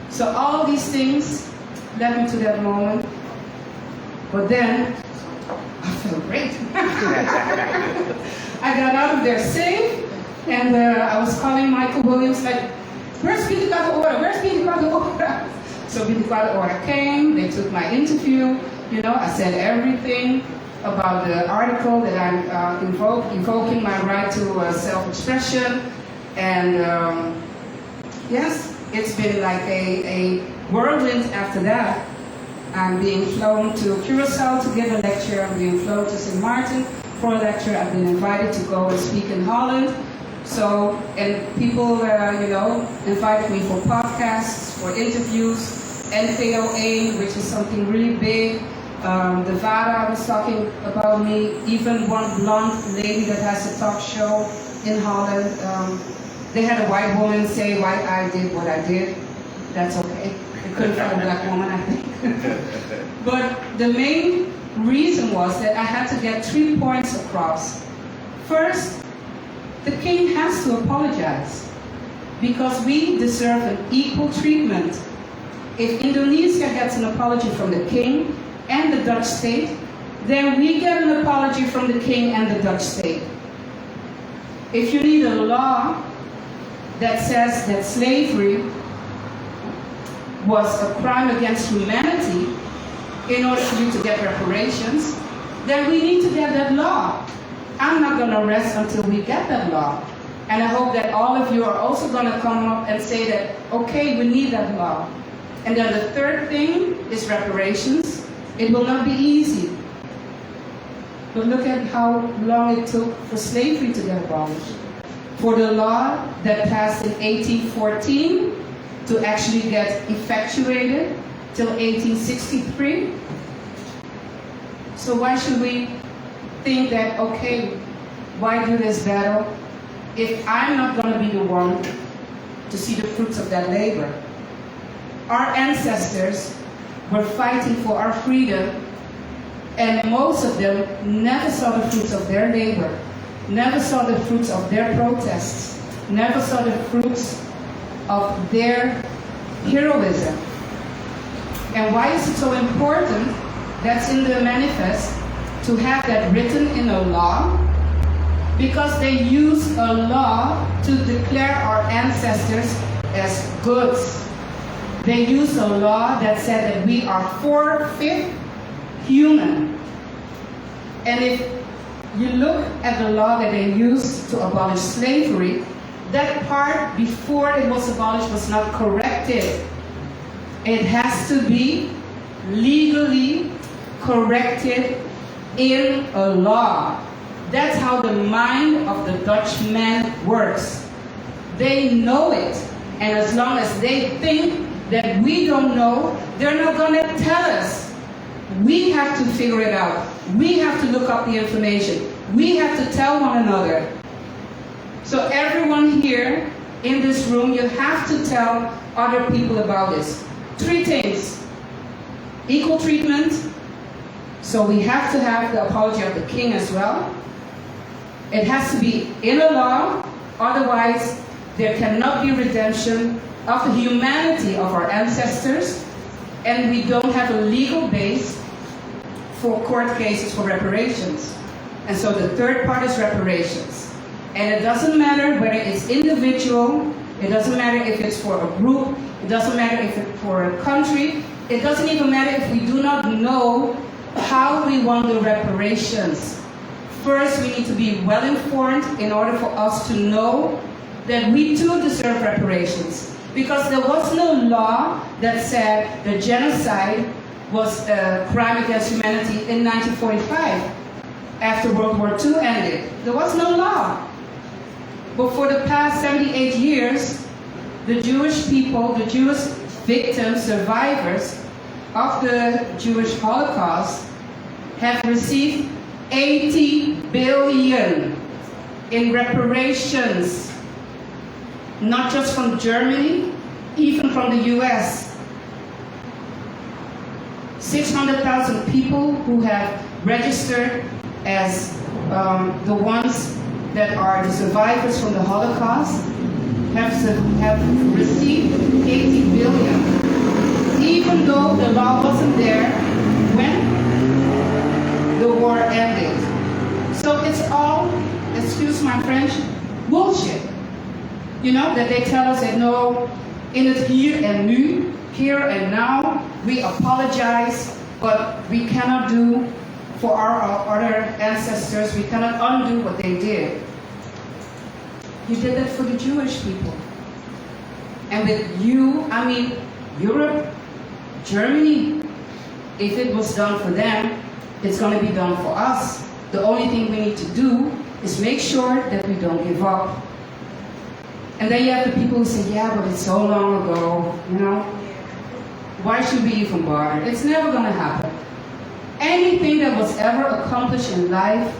So all these things led me to that moment. But then, I felt great. I got out of there safe, and I was calling Michael Williams like, where's Pintiquada Ora? Where's Pintiquada Ora? So Pintiquada Ora came, they took my interview, I said everything about the article that I'm invoking my right to self-expression. And yes, it's been like a whirlwind after that. I'm being flown to Curacao to give a lecture. I'm being flown to St. Martin for a lecture. I've been invited to go and speak in Holland. So, and people, invited me for podcasts, for interviews, NPOA, which is something really big. The VARA was talking about me. Even one blonde lady that has a talk show in Holland. They had a white woman say why I did what I did. That's okay. They couldn't find a black woman, I think. But the main reason was that I had to get 3 points across. First, the king has to apologize because we deserve an equal treatment. If Indonesia gets an apology from the king and the Dutch state, then we get an apology from the king and the Dutch state. If you need a law that says that slavery was a crime against humanity in order for you to get reparations, then we need to get that law. I'm not going to rest until we get that law. And I hope that all of you are also going to come up and say that, okay, we need that law. And then the third thing is reparations. It will not be easy. But look at how long it took for slavery to get abolished. For the law that passed in 1814 to actually get effectuated till 1863. So why should we think that, okay, why do this battle if I'm not going to be the one to see the fruits of that labor? Our ancestors were fighting for our freedom, and most of them never saw the fruits of their labor, never saw the fruits of their protests, never saw the fruits of their heroism. And why is it so important? That's in the manifest, to have that written in a law, because they used a law to declare our ancestors as goods. They used a law that said that we are 4/5 human. And if you look at the law that they used to abolish slavery, that part before it was abolished was not corrected. It has to be legally corrected in a law. That's how the mind of the Dutch man works. They know it, and as long as they think that we don't know, they're not going to tell us. We have to figure it out. We have to look up the information. We have to tell one another. So everyone here in this room, you have to tell other people about this. 3 things. Equal treatment. So we have to have the apology of the king as well. It has to be in a law, otherwise there cannot be redemption of the humanity of our ancestors. and we don't have a legal base for court cases for reparations. And so the third part is reparations. And it doesn't matter whether it's individual, it doesn't matter if it's for a group, it doesn't matter if it's for a country, it doesn't even matter if we do not know how we want the reparations. First, we need to be well informed in order for us to know that we too deserve reparations. Because there was no law that said that genocide was a crime against humanity in 1945, after World War II ended. There was no law. But for the past 78 years, the Jewish people, the Jewish victims, survivors of the Jewish Holocaust have received 80 billion in reparations, not just from Germany, even from the US. 600,000 people who have registered as the ones that are the survivors from the Holocaust have received 80 billion, even though the law wasn't there when the war ended. So it's all, excuse my French, bullshit. You know, that they tell us that no, in het hier en nu, here and now, we apologize, but we cannot do for our other ancestors, we cannot undo what they did. You did that for the Jewish people. And with you, I mean, Europe, Germany, if it was done for them, it's going to be done for us. The only thing we need to do is make sure that we don't give up. And then you have the people who say, yeah, but it's so long ago, you know. Why should we even bother? It's never going to happen. Anything that was ever accomplished in life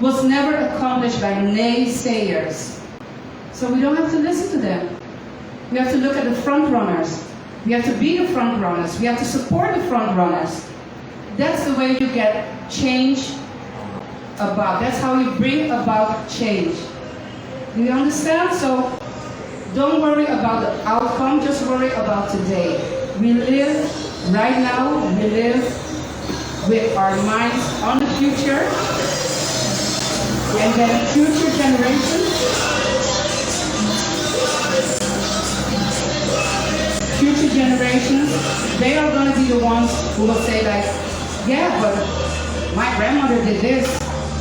was never accomplished by naysayers. So we don't have to listen to them. We have to look at the front runners. We have to be the front runners. We have to support the front runners. That's the way you get change about. That's how you bring about change. Do you understand? So don't worry about the outcome, just worry about today. We live right now, we live with our minds on the future, and then future generations, they are going to be the ones who will say like, yeah, but my grandmother did this,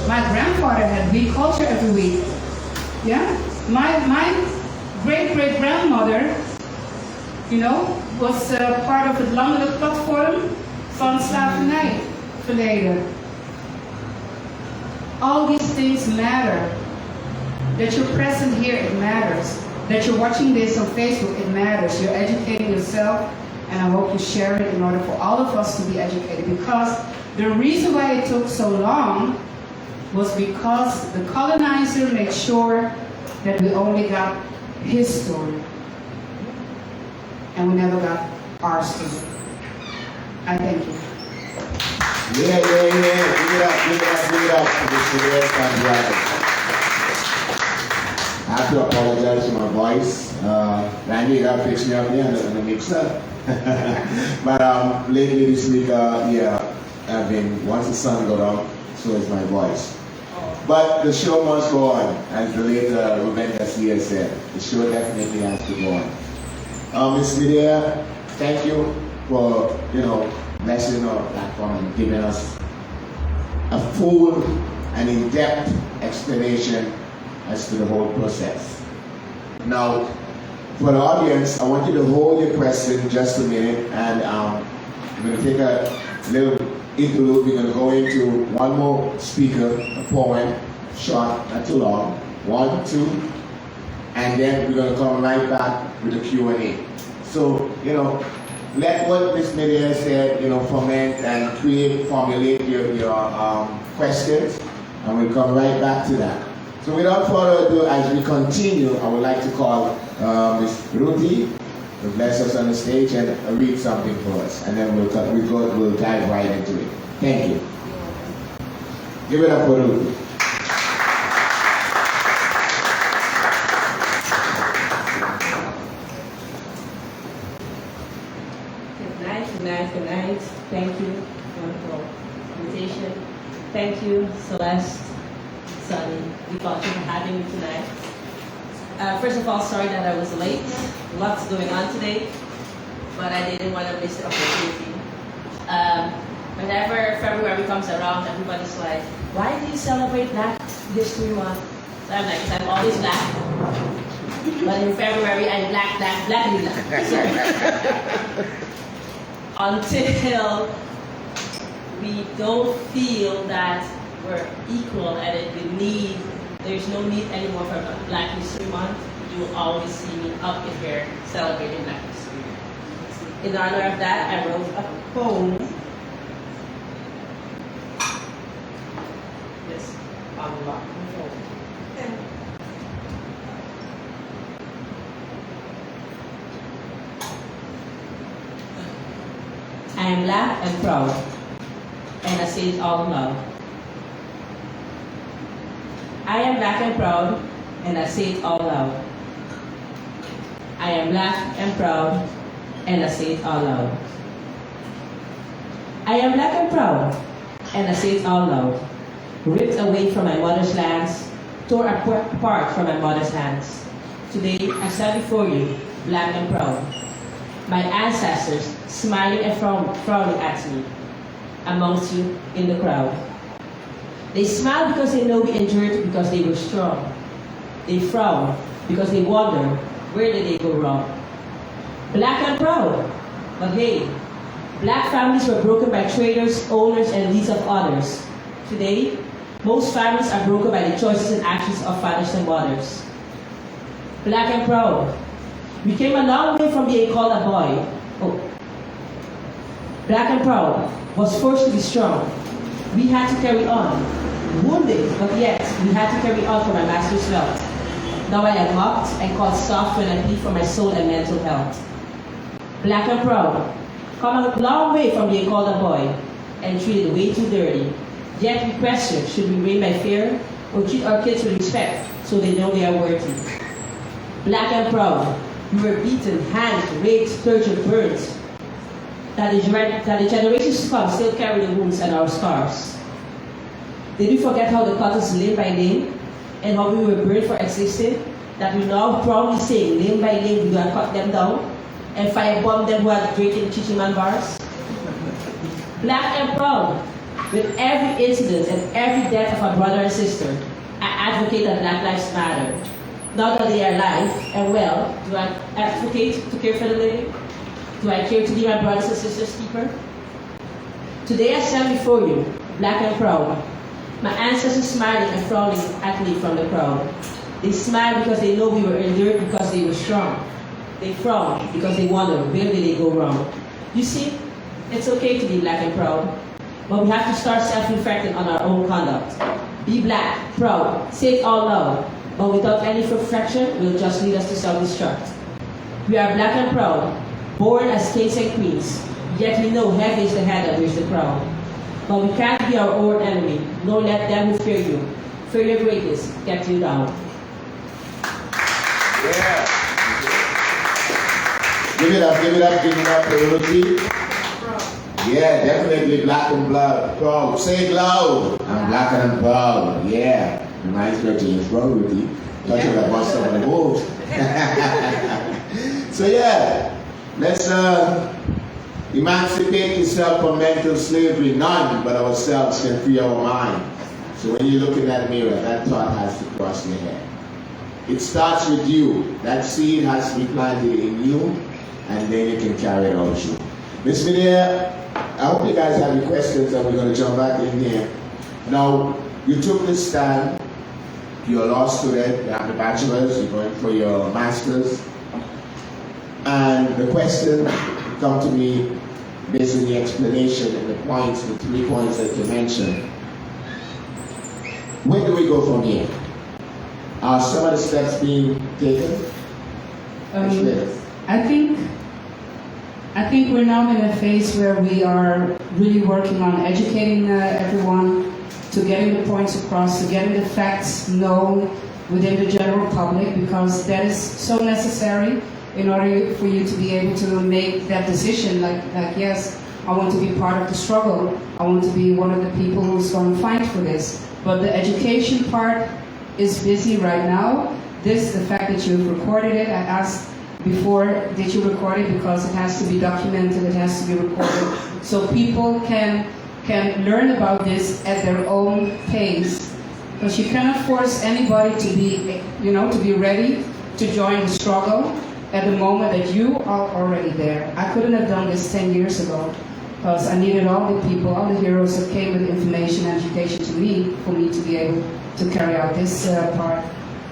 my grandfather had Greek culture every week. Yeah, my great-great-grandmother, you know, was part of het landelijk platform van slavernijverleden. All these things matter. That you're present here, it matters. That you're watching this on Facebook, it matters. You're educating yourself, and I hope you share it in order for all of us to be educated. Because the reason why it took so long was because the colonizer made sure that we only got his story, and we never got our story. I thank you. Yeah. Give it up for the Sylvester brothers. I have to apologize for my voice. Randy, you gotta fix me up there in the mixer. But lately this week, I've been, once the sun goes down, so is my voice. But the show must go on, as the late Ruben Garcia said. The show definitely has to go on. Ms. Medea, thank you for, blessing our platform and giving us a full and in-depth explanation as to the whole process. Now, for the audience, I want you to hold your question just a minute, and we're going to take a little interlude. We're going to go into one more speaker, a poem, short, not too long, 1, 2, and then we're going to come right back with the Q&A. So, let what Ms. Medea said, ferment and formulate your questions, and we'll come right back to that. So without further ado, as we continue, I would like to call Ms. Ruthie to bless us on the stage and read something for us, and then we'll dive right into it. Thank you. Give it up for Ruthie. Nice Thank you. Wonderful invitation. Thank you, Celeste, Sunny, Deepak, for having me tonight. First of all, sorry that I was late. Lots going on today, but I didn't want to miss the opportunity. Whenever February comes around, everybody's like, why do you celebrate Black History Month? So I'm like, 'cause I'm always black. But in February, I'm black, blackly black. So, until we don't feel that we're equal and there's no need anymore for Black History Month, you will always see me up in here celebrating Black History. In honor of that, I wrote a poem. Yes, unlock the poem. I am black and proud, and I say it all aloud. I am black and proud, and I say it all loud. I am black and proud, and I say it all loud. I am black and proud, and I say it all loud. Ripped away from my mother's lands, tore apart from my mother's hands. Today, I stand before you, black and proud. My ancestors smiling and frowning at me, amongst you in the crowd. They smile because they know we endured because they were strong. They frown because they wonder, where did they go wrong? Black and proud, but hey, black families were broken by traders, owners, and leads of others. Today, most families are broken by the choices and actions of fathers and mothers. Black and proud. We came a long way from being called a boy. Black and proud was forced to be strong. We had to carry on. Wounded, but yet we had to carry on for my master's belt. Now I am mocked and called soft when I plead for my soul and mental health. Black and proud. Come a long way from being called a boy and treated way too dirty. Yet we question, should we reign by fear or treat our kids with respect so they know they are worthy? Black and proud. We were beaten, hanged, raped, tortured, burned. That the generations to come still carry the wounds and our scars. Did we forget how the cut us limb by limb and how we were burned for existing? That we now proudly say, limb by limb, we gonna cut them down and firebomb them who are drinking Chichiman bars? Black and proud. With every incident and every death of a brother and sister, I advocate that Black lives matter. Now that they are alive and well, do I advocate to care for the living? Do I care to be my brothers and sisters' keeper? Today I stand before you, black and proud. My ancestors smiling and frowning at me from the crowd. They smile because they know we were endured because they were strong. They frown because they wonder, where did they go wrong? You see, it's okay to be black and proud, but we have to start self-reflecting on our own conduct. Be black, proud, say it all loud. But without any perfection, will just lead us to self-destruct. We are black and proud, born as kings and queens, yet we know heavy is the head that wears the crown. But we can't be our own enemy, nor let them who fear you. Fear your greatness get you down. Yeah. Give it up to Ruthie. Yeah, definitely black and proud. Say it loud. I'm black and proud. Yeah. Reminds me of James Brown, Ruthie. Talking about some of the moves. So yeah, let's emancipate yourself from mental slavery. None but ourselves can free our mind. So when you look in that mirror, that thought has to cross your head. It starts with you. That seed has to be planted in you, and then you can carry it out you. Miss Midia, I hope you guys have any questions, and we're going to jump back in here. Now, you took this stand. You're a law student, you have the bachelor's, you're going for your master's. And the question come to me based on the explanation and the points, the 3 points that you mentioned. Where do we go from here? Are some of the steps being taken? I think we're now in a phase where we are really working on educating everyone, to getting the points across, to getting the facts known within the general public, because that is so necessary in order for you to be able to make that decision, like yes, I want to be part of the struggle. I want to be one of the people who's going to fight for this. But the education part is busy right now. The fact that you've recorded it, I asked before, did you record it? Because it has to be documented, it has to be recorded. So people can learn about this at their own pace. Because you cannot force anybody to be, to be ready to join the struggle at the moment that you are already there. I couldn't have done this 10 years ago because I needed all the people, all the heroes that came with information and education to me for me to be able to carry out this part.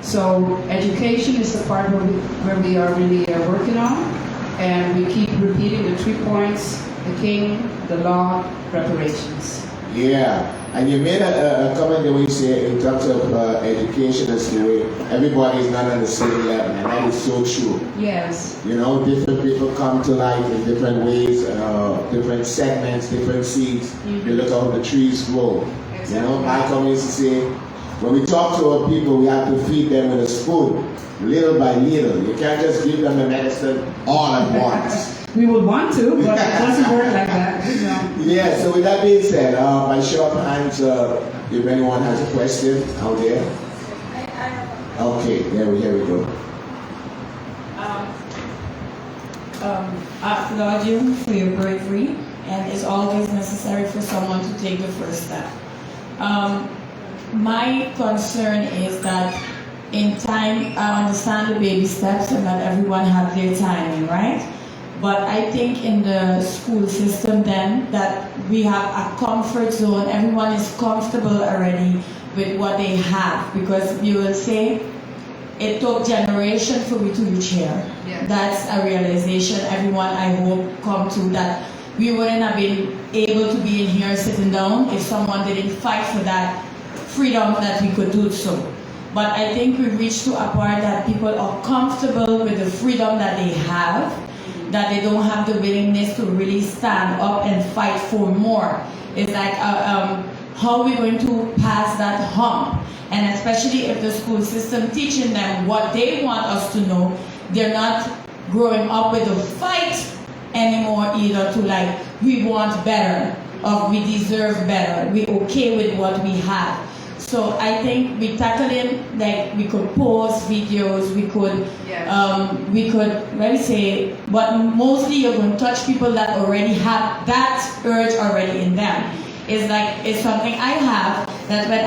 So education is the part where we are really working on, and we keep repeating the 3 points: the king, the law, reparations. Yeah, and you made a comment that we say in terms of education as the way everybody is not on the same level, and that is so true. Yes. Different people come to life in different ways, different segments, different seeds. Mm-hmm. You look how the trees grow. Exactly. Malcolm used to say, when we talk to our people, we have to feed them with a spoon, little by little. You can't just give them the medicine all at once. We would want to, but it doesn't work like that. Yeah, so with that being said, by show of hands, if anyone has a question out there. Okay, here we go. I applaud you for your bravery, and it's always necessary for someone to take the first step. My concern is that in time, I understand the baby steps and that everyone have their timing, right? But I think in the school system then that we have a comfort zone. Everyone is comfortable already with what they have, because you will say, it took generations for me to reach here. Yeah. That's a realization everyone, I hope, come to, that we wouldn't have been able to be in here sitting down if someone didn't fight for that freedom that we could do so. But I think we reached to a point that people are comfortable with the freedom that they have, that they don't have the willingness to really stand up and fight for more. It's like, how are we going to pass that hump? And especially if the school system teaching them what they want us to know, they're not growing up with a fight anymore either, to like, we want better, or we deserve better, we're okay with what we have. So I think we tackle it, like we could post videos, we could, let me say, but mostly you're going to touch people that already have that urge already in them. It's like, it's something I have, that when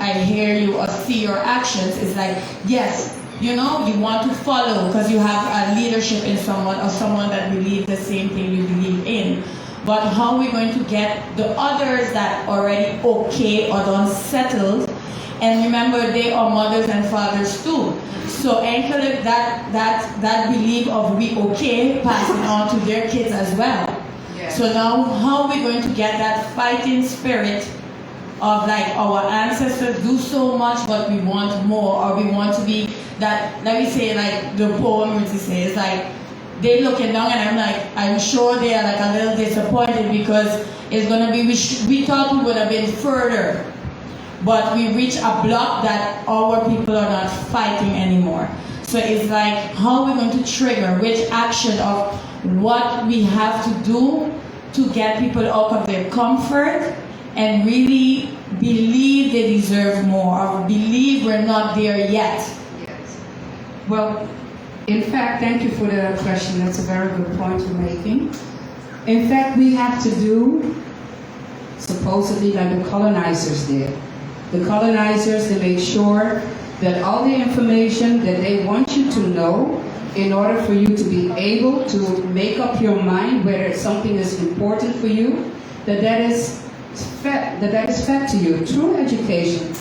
I hear you or see your actions, it's like, yes, you want to follow because you have a leadership in someone, or someone that believes the same thing you believe in. But how are we going to get the others that already okay or done settled? And remember, they are mothers and fathers too. So encourage that belief of we okay, passing on to their kids as well. Yes. So now, how are we going to get that fighting spirit of like our ancestors do so much, but we want more, or we want to be that, let me say, like the poem which says, like, they looking down, and I'm sure they are like a little disappointed, because it's gonna be, we thought we would have been further, but we reached a block that our people are not fighting anymore. So it's like, how are we going to trigger which action of what we have to do to get people out of their comfort and really believe they deserve more, or believe we're not there yet. Yes. Well, in fact, thank you for the question. That's a very good point you're making. In fact, we have to do supposedly like the colonizers did. The colonizers, they make sure that all the information that they want you to know, in order for you to be able to make up your mind whether something is important for you, that is fed to you through education.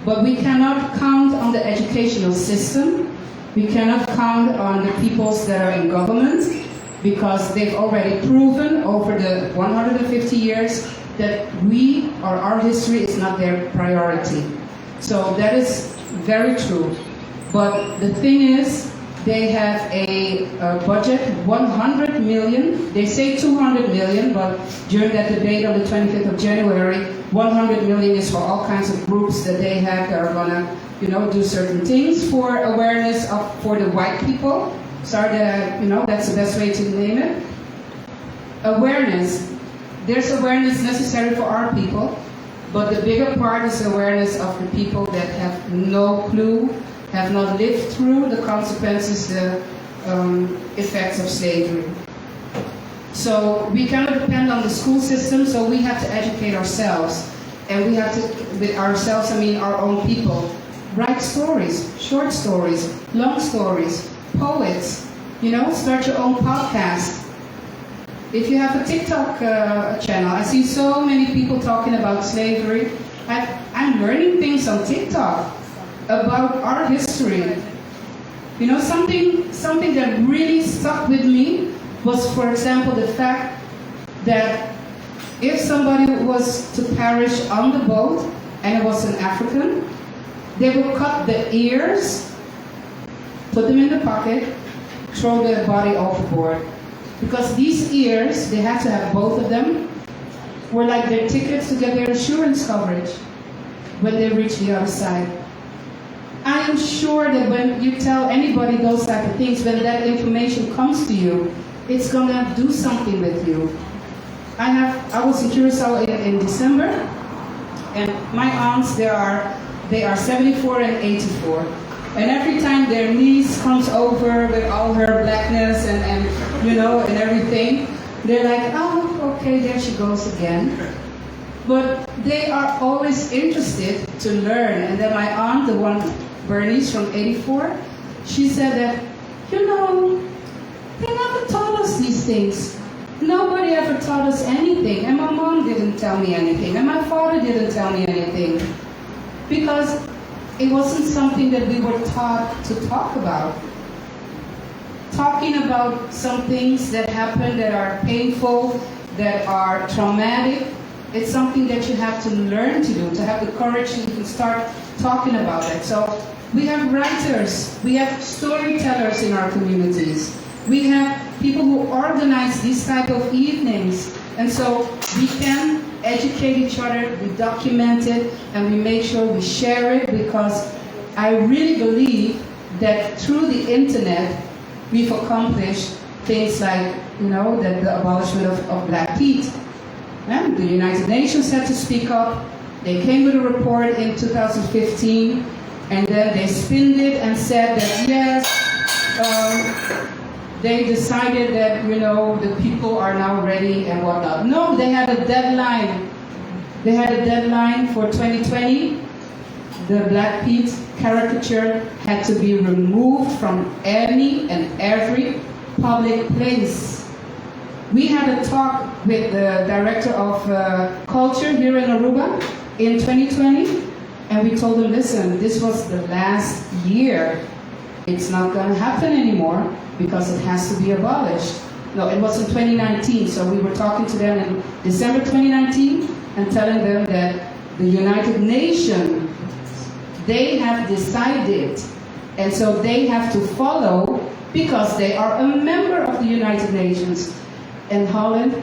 But we cannot count on the educational system. We cannot count on the peoples that are in government, because they've already proven over the 150 years that our history is not their priority. So that is very true. But the thing is, they have a budget, 100 million. They say 200 million, but during that debate on the 25th of January, 100 million is for all kinds of groups that they have that are gonna, do certain things for awareness for the white people. Sorry, that's the best way to name it. awareness. There's awareness necessary for our people, but the bigger part is awareness of the people that have no clue, have not lived through the consequences, the effects of slavery. So we cannot depend on the school system, so we have to educate ourselves. And we have to, with ourselves, I mean our own people, write stories, short stories, long stories, poets, you know, start your own podcast. If you have a TikTok channel, I see so many people talking about slavery. I'm learning things on TikTok about our history. You know, something that really stuck with me was, for example, the fact that if somebody was to perish on the boat and it was an African, they would cut the ears, put them in the pocket, throw the body overboard. Because these ears, they had to have both of them, were like their tickets to get their insurance coverage when they reach the other side. I am sure that when you tell anybody those type of things, when that information comes to you, it's gonna do something with you. I was in Curacao in December, and my aunts, they are 74 and 84. And every time their niece comes over with all her blackness and you know, and everything, they're like, oh, okay, there she goes again. But they are always interested to learn. And then my aunt, the one, Bernice from 84, she said that, you know, they never taught us these things. Nobody ever taught us anything. And my mom didn't tell me anything. And my father didn't tell me anything. Because it wasn't something that we were taught to talk about. Talking about some things that happen that are painful, that are traumatic, it's something that you have to learn to do, to have the courage to even start talking about it. So we have writers, we have storytellers in our communities. We have people who organize these type of evenings. And so we can educate each other, we document it, and we make sure we share it, because I really believe that through the internet, we've accomplished things like, you know, the abolishment of Black Pete. And the United Nations had to speak up. They came with a report in 2015, and then they spinned it and said that, yes, they decided that, you know, the people are now ready and whatnot. No, they had a deadline. They had a deadline for 2020. The Black Pete caricature had to be removed from any and every public place. We had a talk with the director of culture here in Aruba in 2020, and we told them, listen, this was the last year. It's not going to happen anymore because it has to be abolished. No, it was in 2019, so we were talking to them in December 2019 and telling them that the United Nations, they have decided, and so they have to follow because they are a member of the United Nations. And Holland,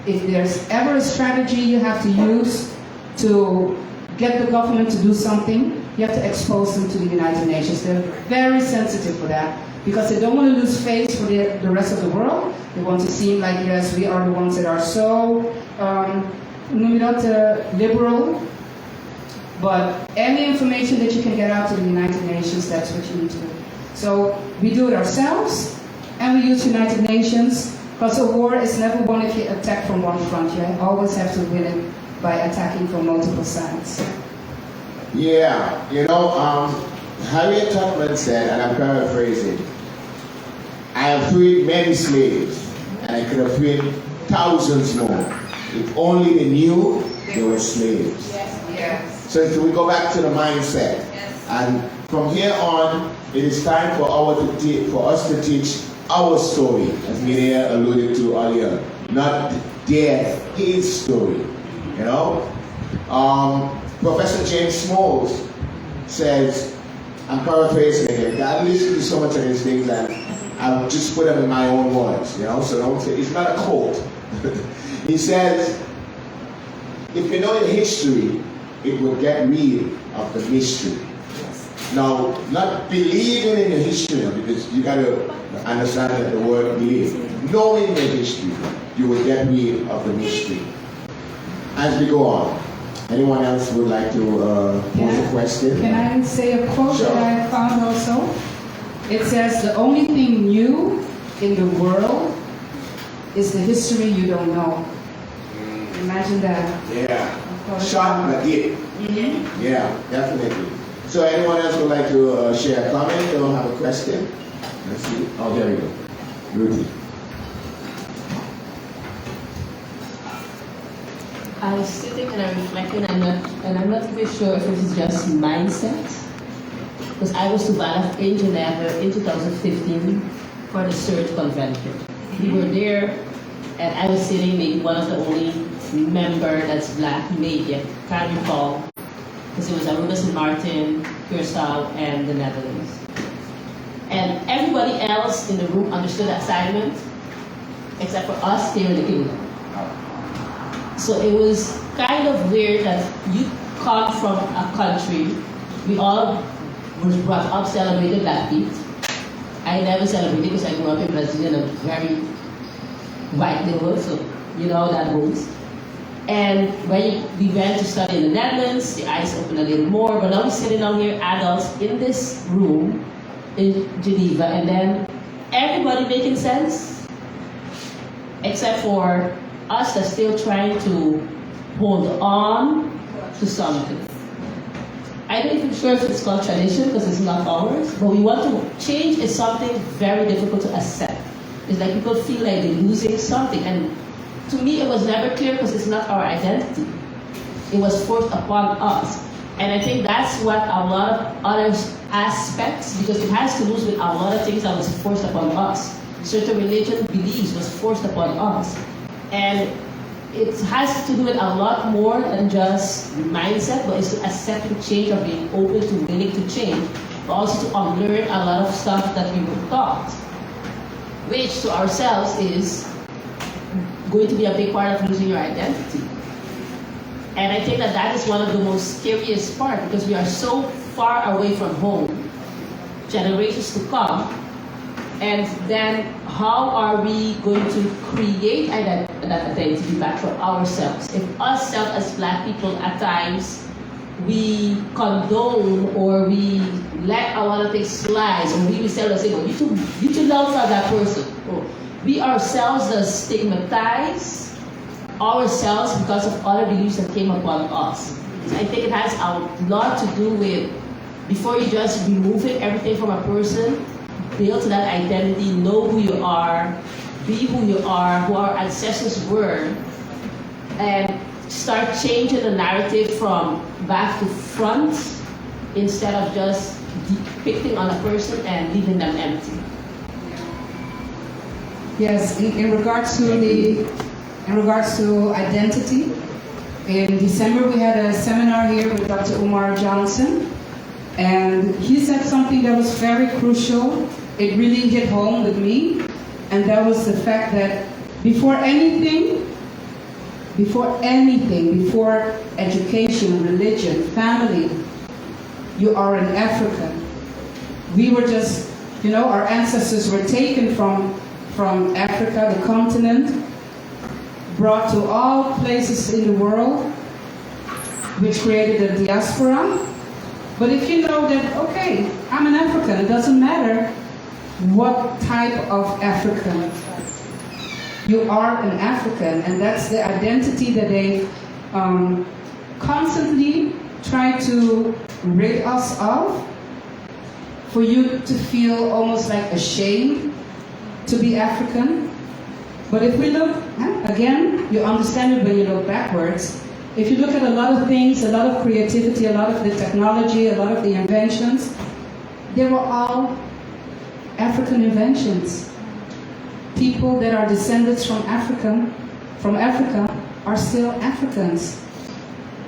if there's ever a strategy you have to use to get the government to do something, you have to expose them to the United Nations. They're very sensitive for that because they don't want to lose face for the rest of the world. They want to seem like, yes, we are the ones that are so, liberal. But any information that you can get out to the United Nations, that's what you need to do. So we do it ourselves, and we use United Nations, because a war is never won if you attack from one front. You always have to win it by attacking from multiple sides. Yeah, you know, Harriet Tubman said, and I'm paraphrasing, I have freed many slaves, and I could have freed thousands more. If only they knew they were slaves. Yes. So we go back to the mindset. Yes. And from here on, it is time for us to teach our story, as Mireya alluded to earlier, not his story. You know? Professor James Smalls says, I'm paraphrasing again, I listen to so much of these things and I'll just put them in my own words, you know, so don't say, it's not a quote. He says, if you know your history, it will get rid of the mystery. Now, not believing in the history, because you got to understand that the word believe. Knowing the history, you will get rid of the mystery. As we go on, anyone else would like to pose a question? Can I say a quote Sure. that I found also? It says, the only thing new in the world is the history you don't know. Imagine that. Yeah. Short but deep. Yeah, definitely. So anyone else would like to share a comment or have a question? Let's see. Oh, there we go. Rudy. I was sitting and I'm reflecting, and I'm not really sure if it is just mindset. Because I was to Banff in Geneva in 2015 for the Surge Convention. We were there, and I was sitting maybe one of the only member that's black, maybe, I can't recall. Because it was Aruba, St. Martin, Curaçao, and the Netherlands. And everybody else in the room understood the assignment, except for us here in the kingdom. So it was kind of weird that you come from a country, we all was brought up celebrating Black Feet. I never celebrated because I grew up in Brazil in a very white neighborhood, so you know how that goes. And when we went to study in the Netherlands, the eyes opened a little more, but now we're sitting down here, adults, in this room in Geneva, and then everybody making sense, except for us that's still trying to hold on to something. I don't even sure if it's called tradition because it's not ours, but we want to change is something very difficult to accept. It's like people feel like they're losing something, and to me it was never clear because it's not our identity. It was forced upon us. And I think that's what a lot of other aspects, because it has to do with a lot of things that was forced upon us. Certain religion beliefs was forced upon us. And it has to do with a lot more than just mindset, but it's to accepting change or being open to willing to change, but also to unlearn a lot of stuff that we were taught, which to ourselves is going to be a big part of losing your identity. And I think that that is one of the most scariest part, because we are so far away from home, generations to come, and then how are we going to create that identity back for ourselves? If us as Black people at times, we condone or we let a lot of things slide, or we say, well, you too loud for that person. Or we ourselves just stigmatize ourselves because of other beliefs that came upon us. So I think it has a lot to do with, before you just remove everything from a person, build that identity, know who you are, be who you are, who our ancestors were, and start changing the narrative from back to front instead of just depicting on a person and leaving them empty. Yes, in regards to identity, in December we had a seminar here with Dr. Umar Johnson, and he said something that was very crucial. It really hit home with me, and that was the fact that before anything, before education, religion, family, you are an African. We were just, our ancestors were taken from Africa, the continent, brought to all places in the world, which created a diaspora. But if you know that, okay, I'm an African, it doesn't matter what type of African. You are an African, and that's the identity that they constantly try to rid us of, for you to feel almost like ashamed to be African. But if we look, again, you understand it when you look backwards. If you look at a lot of things, a lot of creativity, a lot of the technology, a lot of the inventions, they were all African inventions. People that are descendants from Africa are still Africans.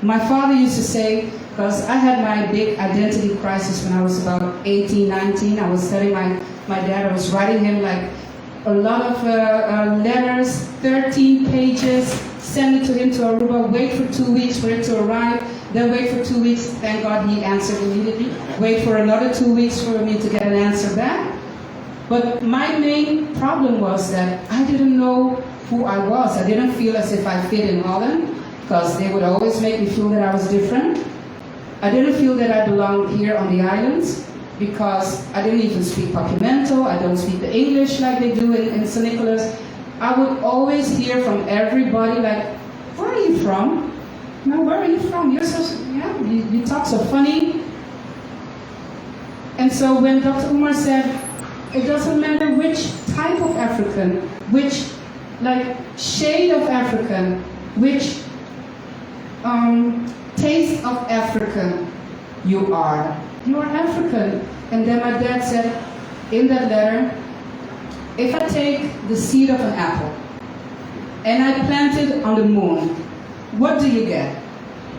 My father used to say, because I had my big identity crisis when I was about 18, 19, I was telling my dad, I was writing him like a lot of letters, 13 pages, send it to him to Aruba, wait for 2 weeks for it to arrive, then wait for 2 weeks, thank God he answered immediately, wait for another 2 weeks for me to get an answer back. But my main problem was that I didn't know who I was. I didn't feel as if I fit in Holland, because they would always make me feel that I was different. I didn't feel that I belonged here on the islands, because I didn't even speak Papiamento, I don't speak the English like they do in St. Nicholas. I would always hear from everybody like, where are you from? No, where are you from? You're so, yeah, you talk so funny. And so when Dr. Umar said, it doesn't matter which type of African, which shade of African, which taste of African you are African. And then my dad said in that letter, if I take the seed of an apple and I plant it on the moon, what do you get?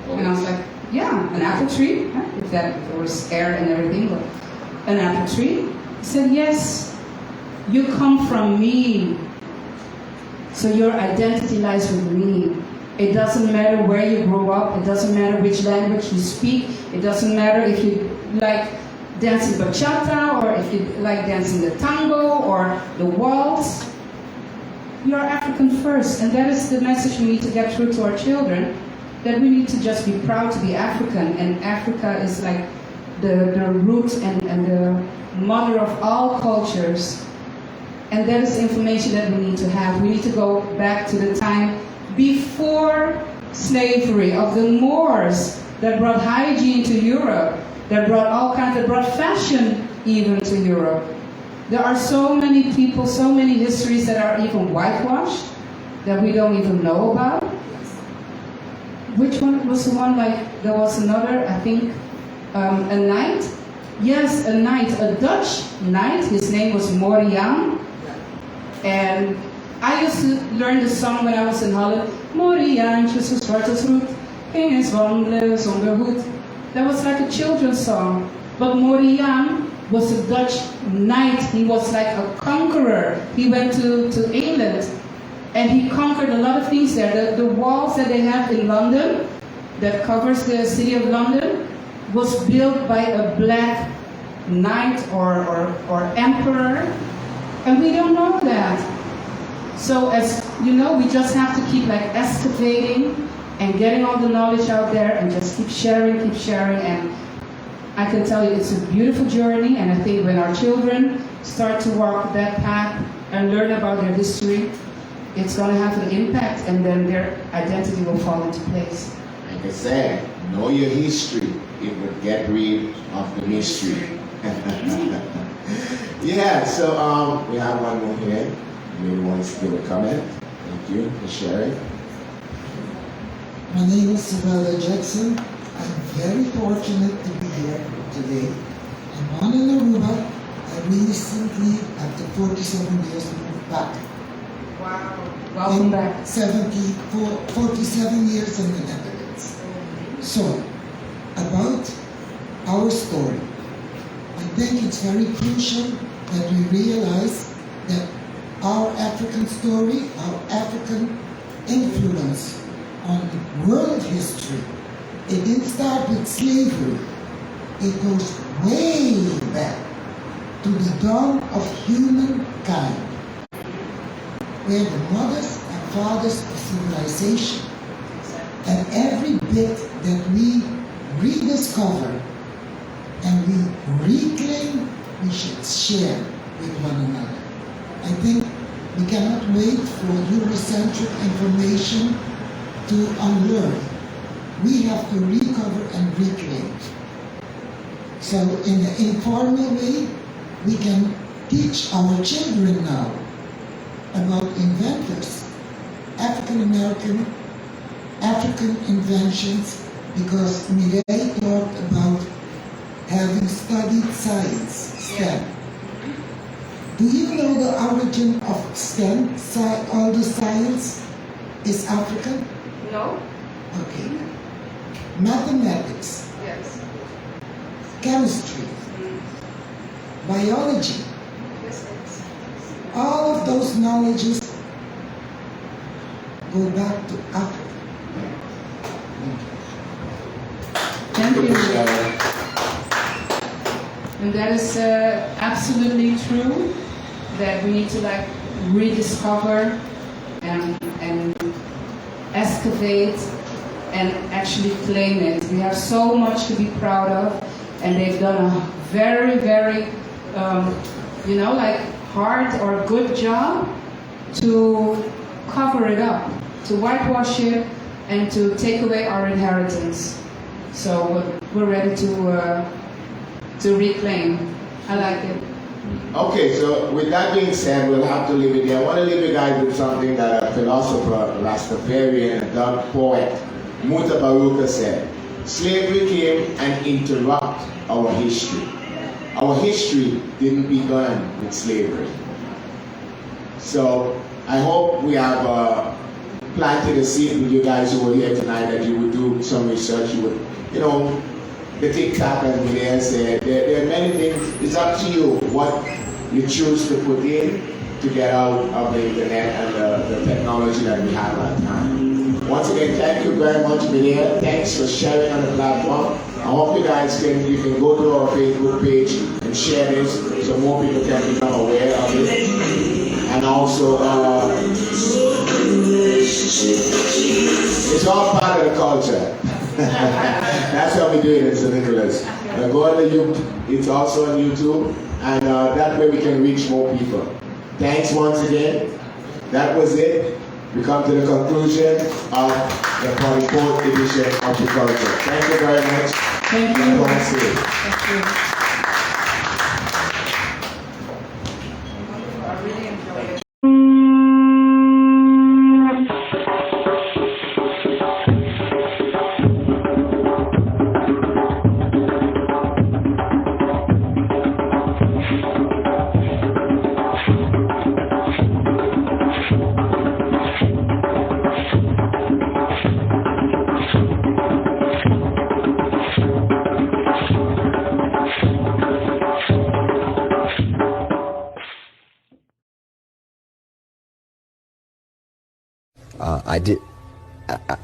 And I was like, yeah, an apple tree, if there was air and everything, but an apple tree. He said, yes, you come from me, so your identity lies with me. It doesn't matter where you grow up, it doesn't matter which language you speak, it doesn't matter if you like dancing bachata or if you like dancing the tango or the waltz. You are African first, and that is the message we need to get through to our children, that we need to just be proud to be African, and Africa is like the root and the mother of all cultures. And that is the information that we need to have. We need to go back to the time before slavery, of the Moors that brought hygiene to Europe, that brought fashion even to Europe. There are so many people, so many histories that are even whitewashed that we don't even know about. Which one was the one, there was another, I think, a knight? Yes, a knight, a Dutch knight. His name was Morian. And I used to learn the song when I was in Holland. Moriaantje, zo zwart als roet, ging eens wandelen zonder hoed. That was like a children's song. But Morian was a Dutch knight. He was like a conqueror. He went to England and he conquered a lot of things there. The walls that they have in London, that covers the city of London, was built by a black knight or emperor. And we don't know that. So as you know, we just have to keep excavating and getting all the knowledge out there and just keep sharing. And I can tell you it's a beautiful journey, and I think when our children start to walk that path and learn about their history, it's going to have an impact, and then their identity will fall into place. Like I said, know your history. It would get rid of the mystery. Yeah, so we have one more here. Maybe wants to give a comment. Thank you for sharing. My name is Sabella Jackson. I'm very fortunate to be here today. I'm on in Aruba. I recently, after 47 years, moved back. Wow. Welcome back. 47 years in the Netherlands. So, about our story. I think it's very crucial that we realize that our African story, our African influence on world history, it didn't start with slavery. It goes way back to the dawn of humankind, where the mothers and fathers of civilization, and every bit that we rediscover and we reclaim, we should share with one another. I think we cannot wait for Eurocentric information to unlearn. We have to recover and reclaim. So in an informal way, we can teach our children now about inventors, African-American, African inventions, because Mireille talked about having studied science, STEM. Do you know the origin of STEM, all the science, is African? No? Okay. Mathematics. Yes. Chemistry. Biology. All of those knowledges go back to Africa. Thank you. And that is absolutely true, that we need to like rediscover and excavate and actually claim it. We have so much to be proud of, and they've done a very, very, like hard or good job to cover it up, to whitewash it, and to take away our inheritance. So we're ready to reclaim. I like it. Okay, so with that being said, we'll have to leave it there. I want to leave you guys with something that a philosopher, Rastafarian, and dark poet, Muta Baruka said. Slavery came and interrupted our history. Our history didn't begin with slavery. So I hope we have planted a seed with you guys who were here tonight, that you would do some research. You would, the TikTok, as Milea said, there are many things. It's up to you what you choose to put in to get out of the internet and the technology that we have at the time. Once again, thank you very much, Milea. Thanks for sharing on the platform. I hope you guys can go to our Facebook page and share this so more people can become aware of it. And also, it's all part of the culture. That's how we do it in St. Nicholas. Go on the YouTube, it's also on YouTube, and that way we can reach more people. Thanks once again. That was it. We come to the conclusion of the 44th edition of the culture. Thank you very much. Thank you. Thank you. I really enjoyed it.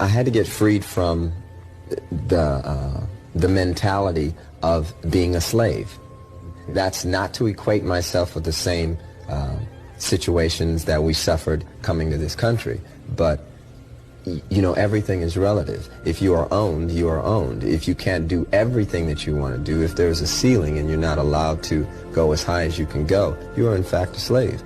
I had to get freed from the mentality of being a slave. That's not to equate myself with the same situations that we suffered coming to this country, but everything is relative. If you are owned, you are owned. If you can't do everything that you want to do, if there's a ceiling and you're not allowed to go as high as you can go, you are in fact a slave.